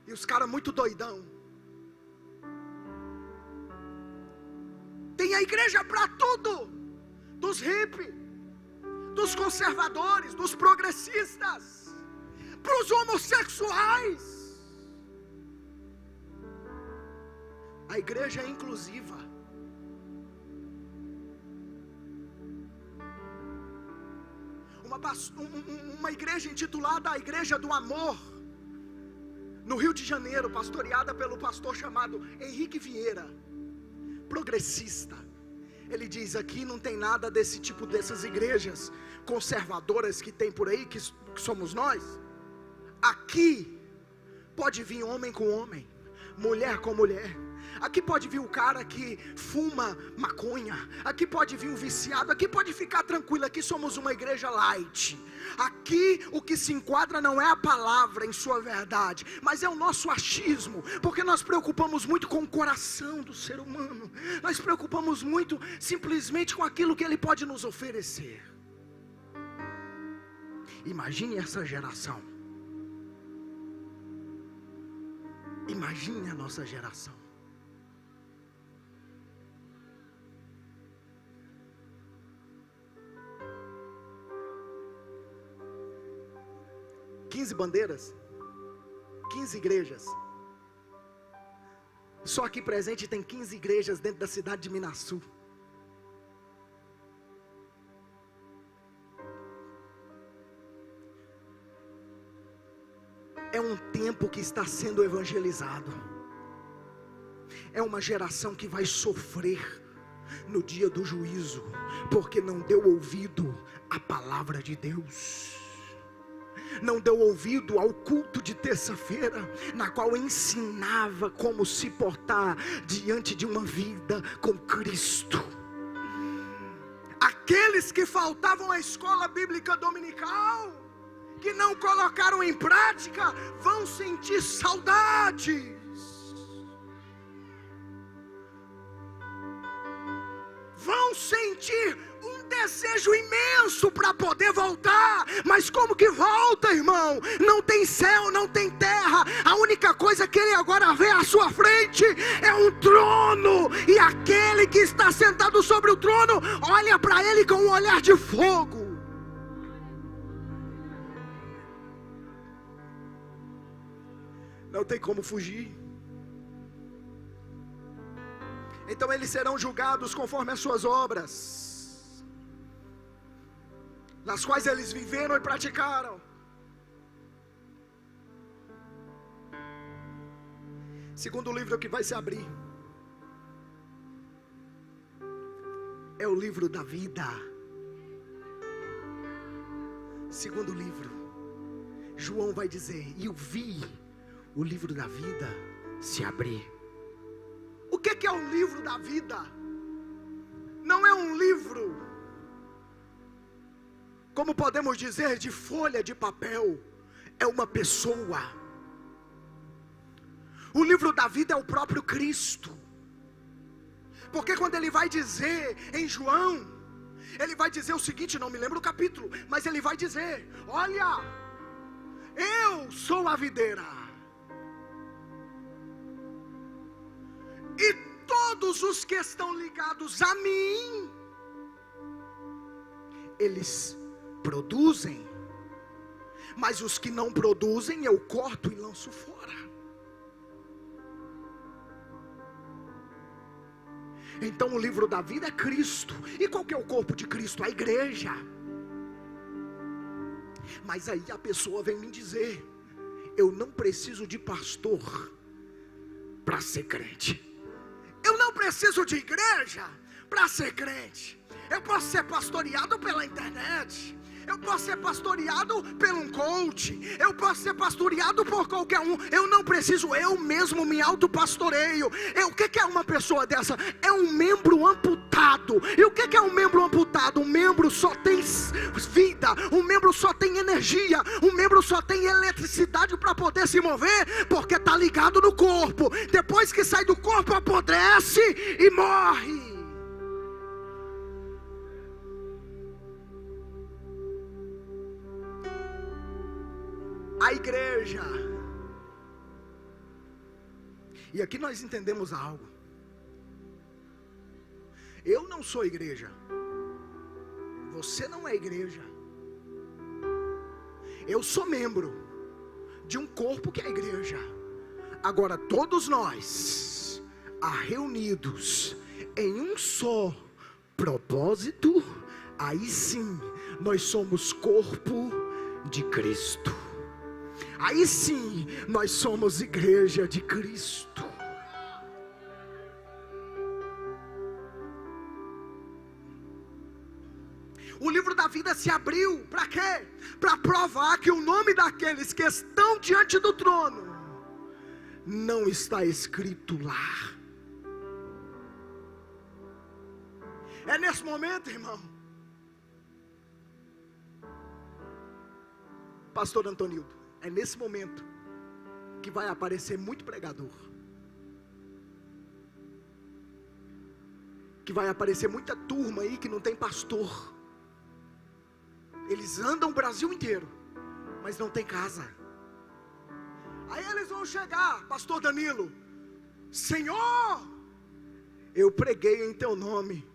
E os caras muito doidão. Tem a igreja para tudo. Dos hippies, dos conservadores, dos progressistas, para os homossexuais. A igreja é inclusiva. Uma igreja intitulada a Igreja do Amor, no Rio de Janeiro, pastoreada pelo pastor chamado Henrique Vieira, progressista. Ele diz: aqui não tem nada desse tipo, dessas igrejas conservadoras que tem por aí, que somos nós. Aqui pode vir homem com homem, mulher com mulher. Aqui pode vir o cara que fuma maconha. Aqui pode vir um viciado. Aqui pode ficar tranquilo. Aqui somos uma igreja light. Aqui o que se enquadra não é a palavra em sua verdade, mas é o nosso achismo, porque nós preocupamos muito com o coração do ser humano. Nós preocupamos muito simplesmente com aquilo que ele pode nos oferecer. Imagine essa geração. Imagine a nossa geração. Bandeiras, 15 igrejas. Só aqui presente tem 15 igrejas dentro da cidade de Minaçu. É um tempo que está sendo evangelizado. É uma geração que vai sofrer no dia do juízo, porque não deu ouvido à palavra de Deus. Não deu ouvido ao culto de terça-feira, na qual ensinava como se portar diante de uma vida com Cristo. Aqueles que faltavam à escola bíblica dominical, que não colocaram em prática, vão sentir saudades. Vão sentir um desejo imenso para poder voltar. Mas como que volta, irmão? Não tem céu, não tem terra. A única coisa que ele agora vê à sua frente é um trono. E aquele que está sentado sobre o trono olha para ele com um olhar de fogo. Não tem como fugir. Então eles serão julgados conforme as suas obras, nas quais eles viveram e praticaram. Segundo livro que vai se abrir é o livro da vida. Segundo livro, João vai dizer: e eu vi o livro da vida se abrir. O que é o livro da vida? Não é um livro, como podemos dizer, de folha de papel. É uma pessoa. O livro da vida é o próprio Cristo. Porque quando ele vai dizer em João, ele vai dizer o seguinte, não me lembro o capítulo, mas ele vai dizer: olha, eu sou a videira, e todos os que estão ligados a mim, eles produzem, mas os que não produzem eu corto e lanço fora. Então o livro da vida é Cristo. E qual que é o corpo de Cristo? A igreja. Mas aí a pessoa vem me dizer: eu não preciso de pastor para ser crente. Eu não preciso de igreja para ser crente. Eu posso ser pastoreado pela internet. Eu posso ser pastoreado por um coach, eu posso ser pastoreado por qualquer um. Eu não preciso, eu mesmo me autopastoreio. O que é uma pessoa dessa? É um membro amputado. E o que é um membro amputado? Um membro só tem vida, um membro só tem energia, um membro só tem eletricidade para poder se mover, porque está ligado no corpo. Depois que sai do corpo, apodrece e morre. A igreja, e aqui nós entendemos algo. Eu não sou igreja, você não é igreja. Eu sou membro de um corpo que é a igreja. Agora todos nós, reunidos em um só propósito, aí sim nós somos corpo de Cristo. Aí sim nós somos igreja de Cristo. O livro da vida se abriu para quê? Para provar que o nome daqueles que estão diante do trono não está escrito lá. É nesse momento, irmão, pastor Antonildo, é nesse momento que vai aparecer muito pregador, que vai aparecer muita turma aí que não tem pastor. Eles andam o Brasil inteiro, mas não tem casa. Aí eles vão chegar, pastor Danilo, Senhor, eu preguei em teu nome.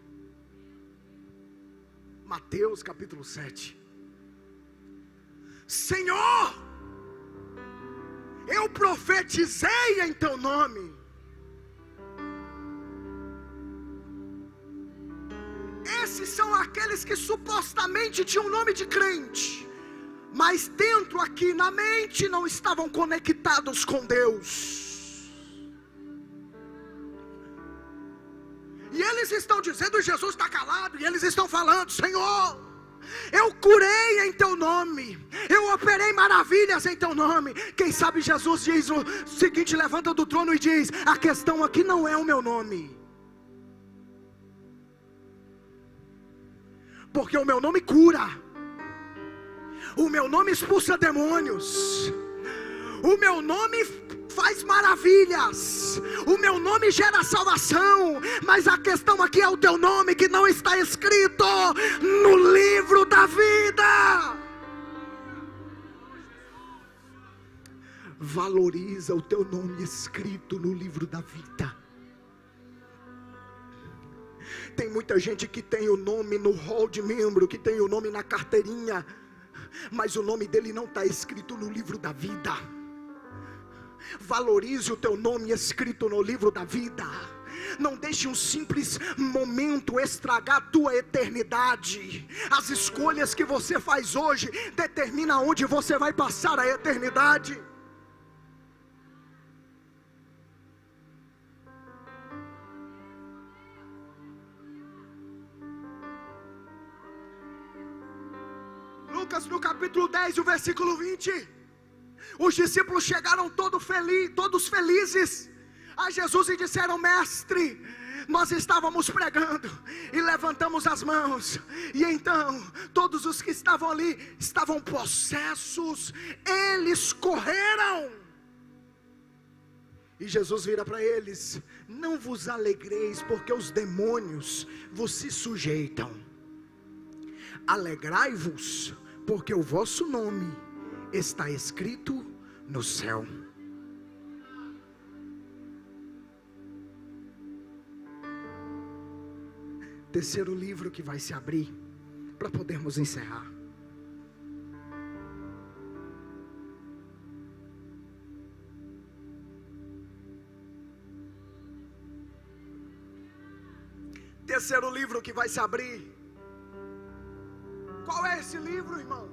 Mateus capítulo 7. Senhor, eu profetizei em teu nome. Esses são aqueles que supostamente tinham nome de crente, mas dentro aqui na mente não estavam conectados com Deus. E eles estão dizendo, Jesus está calado, e eles estão falando, Senhor, eu curei em teu nome, eu operei maravilhas em teu nome. Quem sabe Jesus diz o seguinte, levanta do trono e diz, a questão aqui não é o meu nome, porque o meu nome cura, o meu nome expulsa demônios, o meu nome faz maravilhas, o meu nome gera salvação. Mas a questão aqui é o teu nome que não está escrito no livro da vida. Valoriza o teu nome escrito no livro da vida. Tem muita gente que tem o nome no hall de membro, que tem o nome na carteirinha, mas o nome dele não está escrito no livro da vida. Valorize o teu nome escrito no livro da vida. Não deixe um simples momento estragar a tua eternidade. As escolhas que você faz hoje determinam onde você vai passar a eternidade. Lucas no capítulo 10, o versículo 20. Os discípulos chegaram todos felizes a Jesus e disseram, mestre, nós estávamos pregando e levantamos as mãos, e então todos os que estavam ali estavam possessos, eles correram. E Jesus vira para eles, não vos alegreis porque os demônios vos se sujeitam, alegrai-vos porque o vosso nome está escrito no céu. Terceiro livro que vai se abrir, para podermos encerrar. Terceiro livro que vai se abrir. Qual é esse livro, irmão?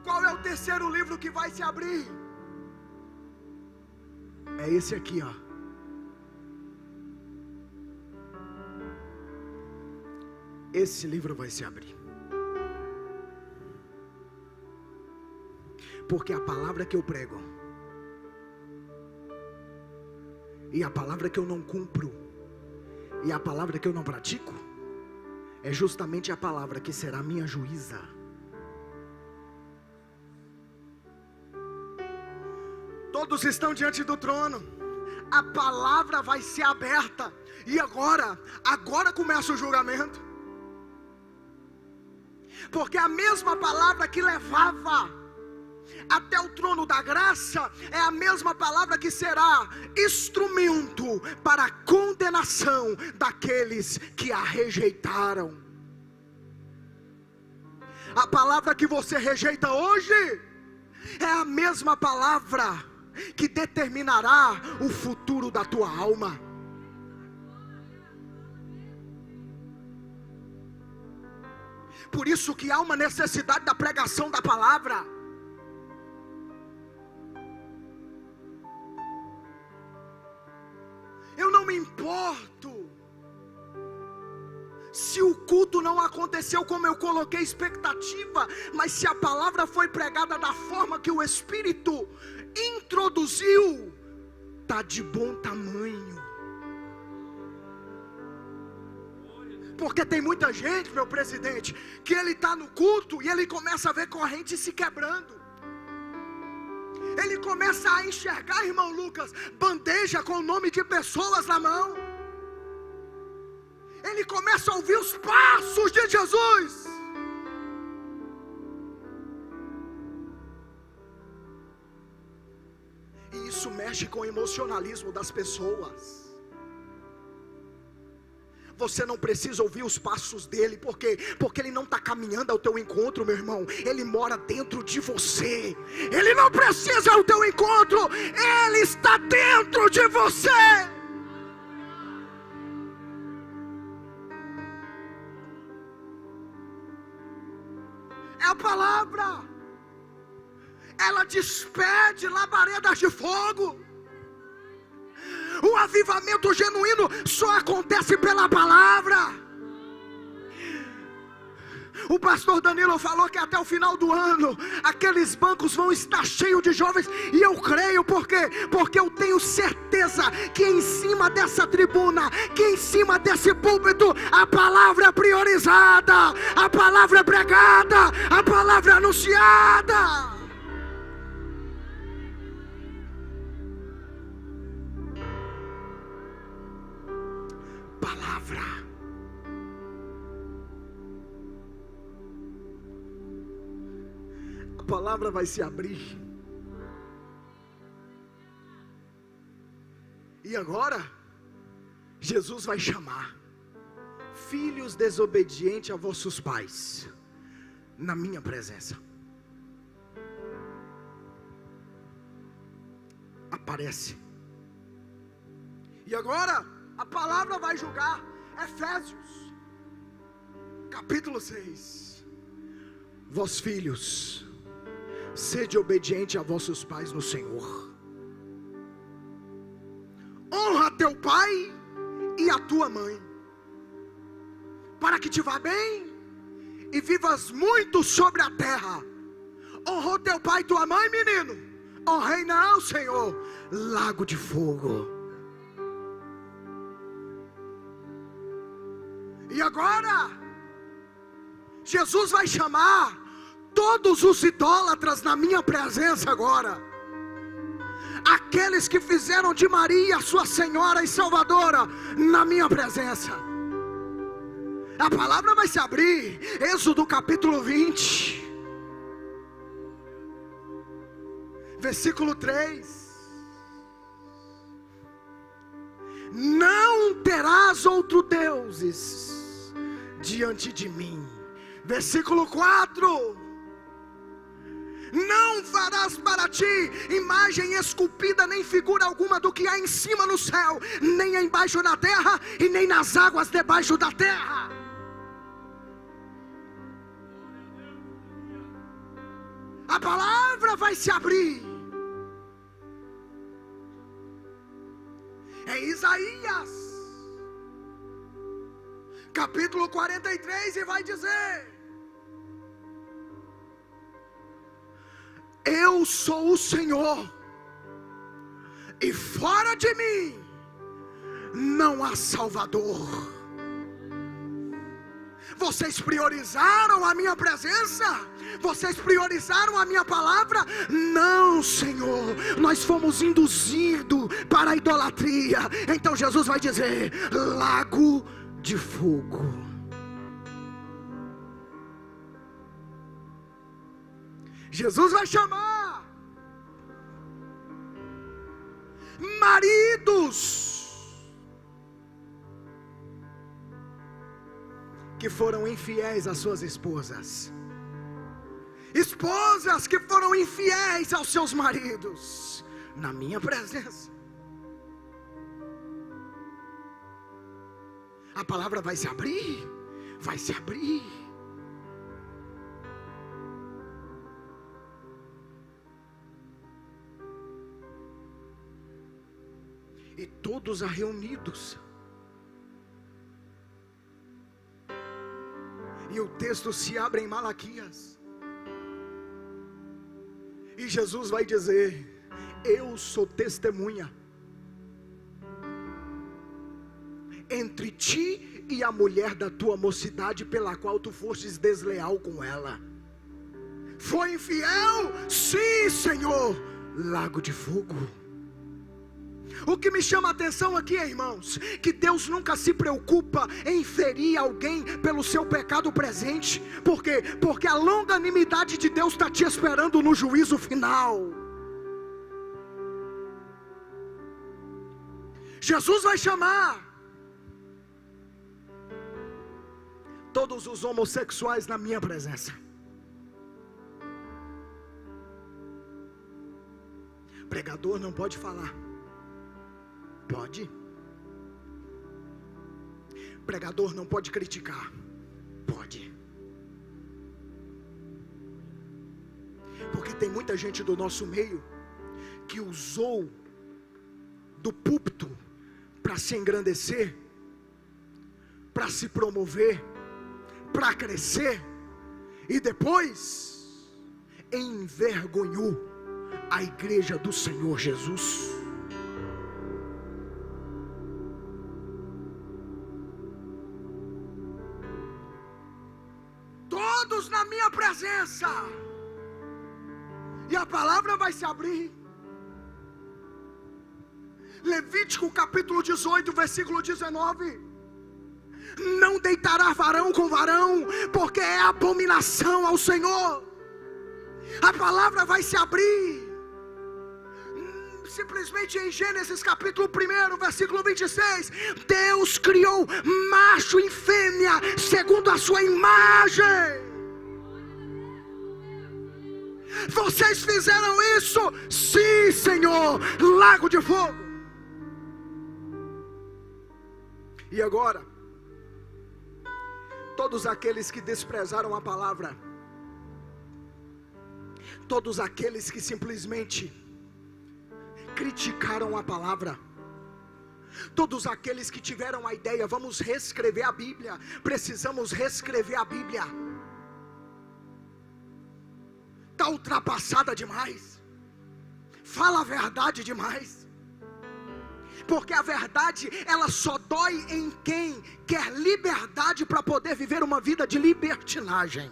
Qual é o terceiro livro que vai se abrir? É esse aqui, ó. Esse livro vai se abrir. Porque a palavra que eu prego e a palavra que eu não cumpro e a palavra que eu não pratico é justamente a palavra que será minha juíza. Todos estão diante do trono, a palavra vai ser aberta, e agora começa o julgamento, porque a mesma palavra que levava até o trono da graça é a mesma palavra que será instrumento para a condenação daqueles que a rejeitaram. A palavra que você rejeita hoje é a mesma palavra que determinará o futuro da tua alma. Por isso que há uma necessidade da pregação da palavra. Eu não me importo se o culto não aconteceu como eu coloquei expectativa, mas se a palavra foi pregada da forma que o Espírito introduziu, está de bom tamanho. Porque tem muita gente, meu presidente, que ele está no culto e ele começa a ver corrente se quebrando. Ele começa a enxergar, irmão Lucas, bandeja com o nome de pessoas na mão. Ele começa a ouvir os passos de Jesus. E isso mexe com o emocionalismo das pessoas. Você não precisa ouvir os passos dele, porque ele não está caminhando ao teu encontro, meu irmão. Ele mora dentro de você. Ele não precisa ao teu encontro, ele está dentro de você. É a palavra. Ela despede labaredas de fogo. O avivamento genuíno só acontece pela palavra. O pastor Danilo falou que até o final do ano aqueles bancos vão estar cheios de jovens. E eu creio, porque eu tenho certeza que em cima dessa tribuna, que em cima desse púlpito, a palavra é priorizada, a palavra é pregada, a palavra é anunciada. Palavra. A palavra vai se abrir. E agora Jesus vai chamar: filhos desobedientes a vossos pais, na minha presença. Aparece. E agora a palavra vai julgar. Efésios capítulo 6. Vós filhos, sede obediente a vossos pais no Senhor. Honra teu pai e a tua mãe, para que te vá bem e vivas muito sobre a terra. Honrou teu pai e tua mãe, menino? Honrei não, Senhor. Lago de fogo. E agora Jesus vai chamar todos os idólatras na minha presença agora. Aqueles que fizeram de Maria sua Senhora e Salvadora na minha presença. A palavra vai se abrir. Êxodo capítulo 20, versículo 3. Não terás outro deuses diante de mim. Versículo 4. Não farás para ti imagem esculpida, nem figura alguma do que há em cima no céu, nem embaixo na terra, e nem nas águas debaixo da terra. A palavra vai se abrir. É Isaías capítulo 43, e vai dizer: eu sou o Senhor, e fora de mim não há Salvador. Vocês priorizaram a minha presença? Vocês priorizaram a minha palavra? Não, Senhor, nós fomos induzidos para a idolatria. Então Jesus vai dizer: lago de fogo. Jesus vai chamar maridos que foram infiéis às suas esposas, esposas que foram infiéis aos seus maridos, na minha presença. A palavra vai se abrir, vai se abrir. E todos reunidos. E o texto se abre em Malaquias. E Jesus vai dizer: eu sou testemunha entre ti e a mulher da tua mocidade, pela qual tu fostes desleal com ela. Foi infiel? Sim, Senhor. Lago de fogo. O que me chama a atenção aqui, irmãos, que Deus nunca se preocupa em ferir alguém pelo seu pecado presente. Por quê? Porque a longanimidade de Deus está te esperando no juízo final. Jesus vai chamar todos os homossexuais na minha presença. Pregador não pode falar. Pode. Pregador não pode criticar. Pode. Porque tem muita gente do nosso meio que usou do púlpito para se engrandecer, para se promover, para crescer, e depois envergonhou a igreja do Senhor Jesus. Todos na minha presença, e a palavra vai se abrir. Levítico capítulo 18, versículo 19: não deitará varão com varão, porque é abominação ao Senhor. A palavra vai se abrir. Simplesmente em Gênesis capítulo 1, versículo 26, Deus criou macho e fêmea segundo a sua imagem. Vocês fizeram isso? Sim, Senhor. Lago de fogo. E agora, todos aqueles que desprezaram a palavra, todos aqueles que simplesmente criticaram a palavra, todos aqueles que tiveram a ideia: vamos reescrever a Bíblia, precisamos reescrever a Bíblia, está ultrapassada demais, fala a verdade demais. Porque a verdade, ela só dói em quem quer liberdade para poder viver uma vida de libertinagem.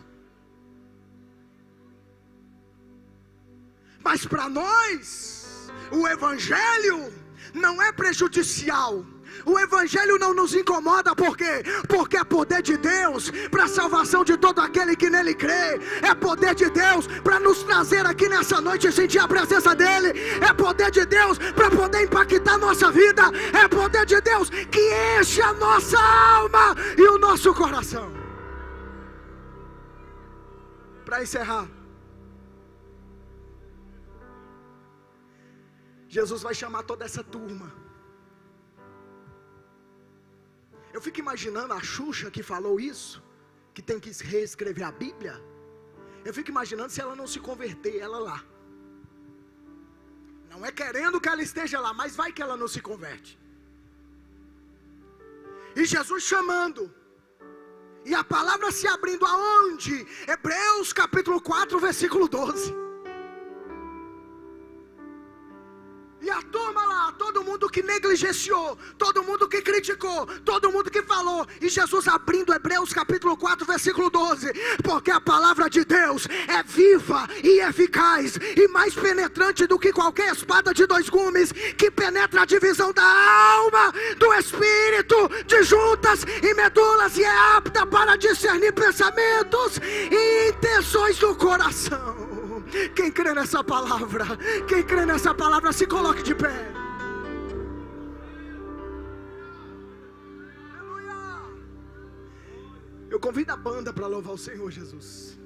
Mas para nós, o Evangelho não é prejudicial. O Evangelho não nos incomoda. Por quê? Porque é poder de Deus para a salvação de todo aquele que nele crê. É poder de Deus para nos trazer aqui nessa noite e sentir a presença dEle. É poder de Deus para poder impactar nossa vida. É poder de Deus que enche a nossa alma e o nosso coração. Para encerrar, Jesus vai chamar toda essa turma. Eu fico imaginando a Xuxa que falou isso, que tem que reescrever a Bíblia. Eu fico imaginando se ela não se converter, ela lá. Não é querendo que ela esteja lá, mas vai que ela não se converte. E Jesus chamando, e a palavra se abrindo aonde? Hebreus capítulo 4, versículo 12. mundo que negligenciou, todo mundo que criticou, todo mundo que falou. E Jesus abrindo Hebreus capítulo 4, versículo 12: porque a palavra de Deus é viva e eficaz, e mais penetrante do que qualquer espada de dois gumes, que penetra a divisão da alma, do espírito, de juntas e medulas, e é apta para discernir pensamentos e intenções do coração. Quem crê nessa palavra? Quem crê nessa palavra, se coloque de pé. Aleluia. Eu convido a banda para louvar o Senhor Jesus.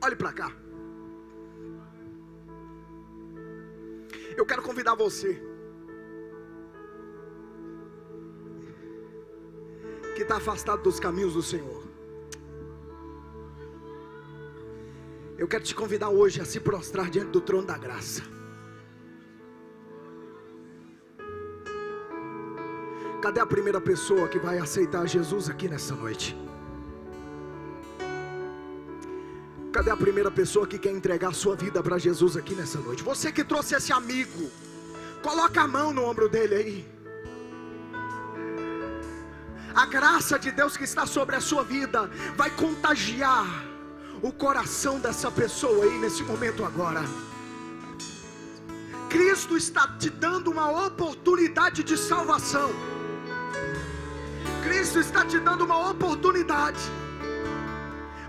Olhe para cá. Eu quero convidar você que está afastado dos caminhos do Senhor. Eu quero te convidar hoje a se prostrar diante do trono da graça. Cadê a primeira pessoa que vai aceitar Jesus aqui nessa noite? Cadê a primeira pessoa que quer entregar a sua vida para Jesus aqui nessa noite? Você que trouxe esse amigo, coloca a mão no ombro dele aí. A graça de Deus que está sobre a sua vida vai contagiar o coração dessa pessoa aí nesse momento agora. Cristo está te dando uma oportunidade de salvação. Cristo está te dando uma oportunidade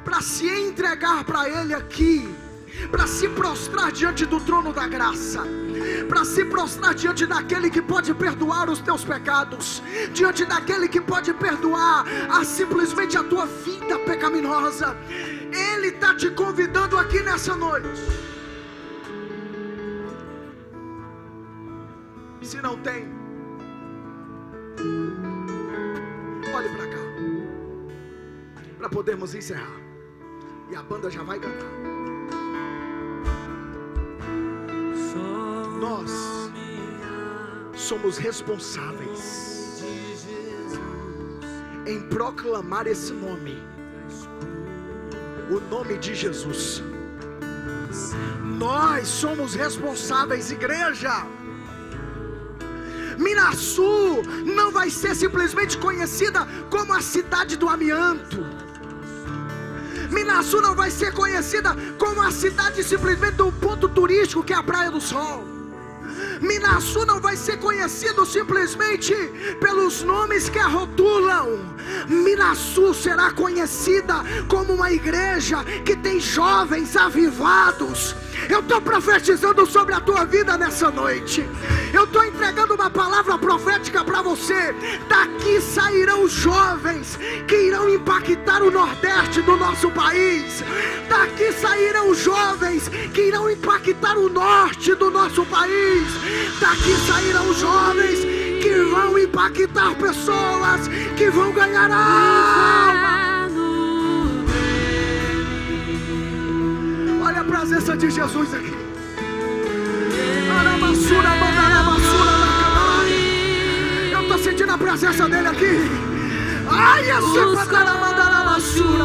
para se entregar para Ele aqui, para se prostrar diante do trono da graça, para se prostrar diante daquele que pode perdoar os teus pecados, diante daquele que pode perdoar simplesmente a tua vida pecaminosa. Ele está te convidando aqui nessa noite. Se não tem, olhe para cá, para podermos encerrar. E a banda já vai cantar. Nós somos responsáveis em proclamar esse nome, o nome de Jesus. Nós somos responsáveis, igreja. Minaçu não vai ser simplesmente conhecida como a cidade do amianto. Minaçu não vai ser conhecida como a cidade simplesmente do ponto turístico que é a Praia do Sol. Minaçu não vai ser conhecido simplesmente pelos nomes que a rotulam. Minaçu será conhecida como uma igreja que tem jovens avivados. Eu estou profetizando sobre a tua vida nessa noite. Eu estou entregando uma palavra profética para você. Daqui sairão jovens que irão impactar o Nordeste do nosso país. Daqui sairão jovens que irão impactar o Norte do nosso país. Daqui sairão jovens que vão impactar pessoas, que vão ganhar a alma. Olha a presença de Jesus aqui. Eu estou sentindo a presença dele aqui. Ai, esse patará mandará basura.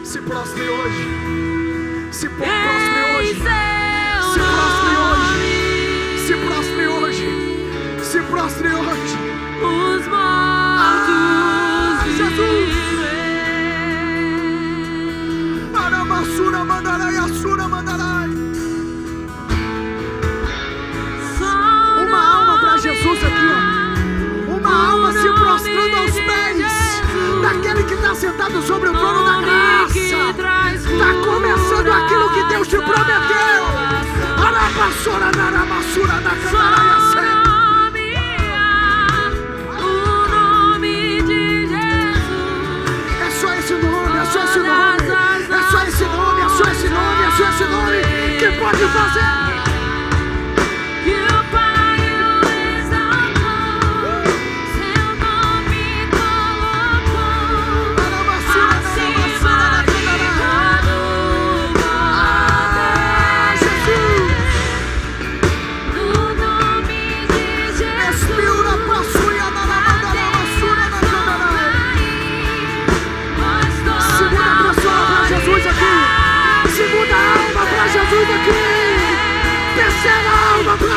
Se prostre hoje. Se prostre hoje. Se prostre hoje. Se prostre hoje. Se prostre hoje. Os mortos Jesus. Aramassura mandarai, assura mandarai. Uma alma para Jesus aqui, ó. Uma alma se prostrando aos pés daquele que está sentado sobre o trono da graça. Está começando aquilo que Deus te prometeu. Arabassura, naramassura, nacanaraiacé. O nome de Jesus. É só esse nome, é só esse nome. É só esse nome, é só esse nome, é só esse nome que pode fazer. Que o Pai o exaltou.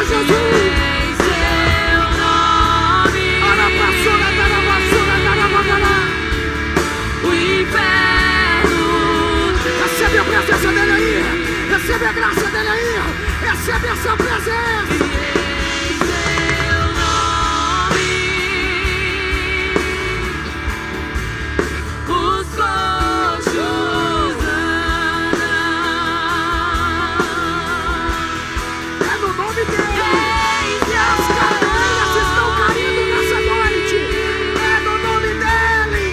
para Jesus. Em seu nome, o inferno Recebe a presença dele aí. Recebe a graça dele aí. Recebe essa presença. em seu nome, os coxos andam. É no nome dele. Em E as cadeias estão caindo nessa noite. É no nome dele.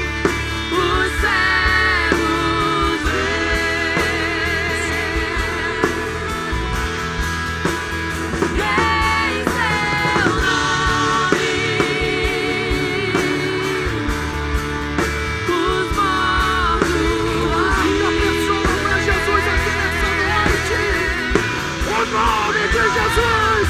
os cegos veem. Em seu nome, os mortos Guarda a pessoa para Jesus aqui nessa noite. O nome de Jesus.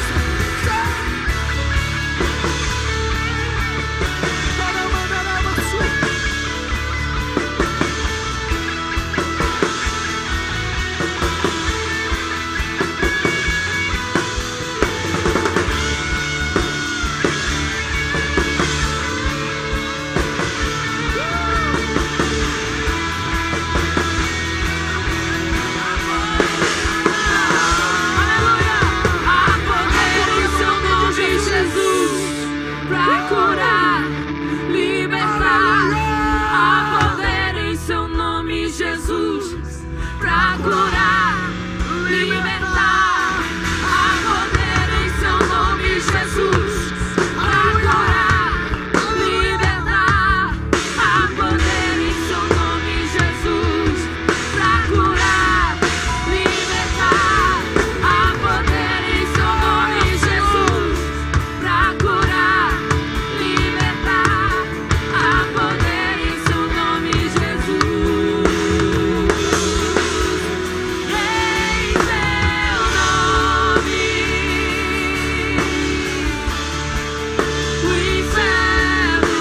há poder em seu nome, Jesus, pra curar, libertar. Há poder em seu nome, Jesus, pra curar, libertar. Há poder em seu nome, Jesus, pra curar, libertar. Há poder em seu nome, Jesus, pra curar, libertar. Há poder em seu nome, Jesus, pra curar, libertar. Há poder em seu nome, Jesus. Em seu nome, o inferno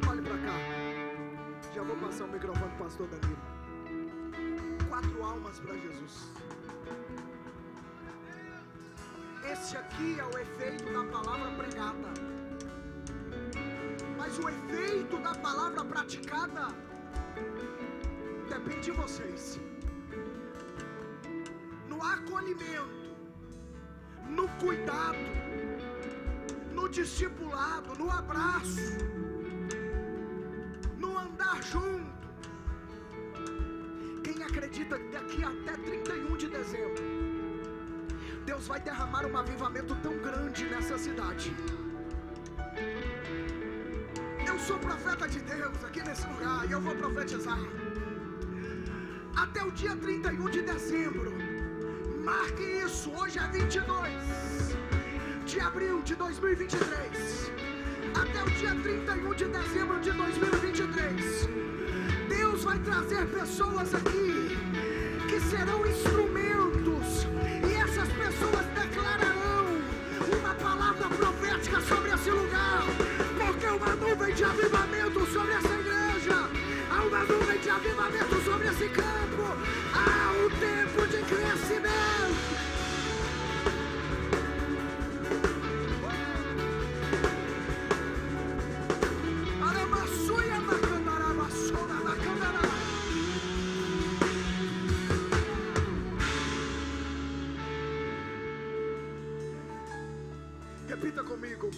Olhe pra cá. Já vou passar o microfone pro pastor Danilo. 4 almas para Jesus. Esse aqui é o efeito da palavra pregada. Mas o efeito da palavra praticada depende de vocês. No acolhimento, no cuidado, no discipulado, no abraço, no andar junto. Quem acredita que daqui até 31 de dezembro Deus vai derramar um avivamento tão grande nessa cidade? Eu sou profeta de Deus aqui nesse lugar e eu vou profetizar. Até o dia 31 de dezembro, marque isso, hoje é 22 de abril de 2023. Até o dia 31 de dezembro de 2023, Deus vai trazer pessoas aqui que serão instrumentos, e essas pessoas declararão uma palavra profética sobre esse lugar, porque uma nuvem de avivamento sobre essa igreja, há uma nuvem de avivamento sobre esse campo, há um tempo de crescimento. Repita comigo: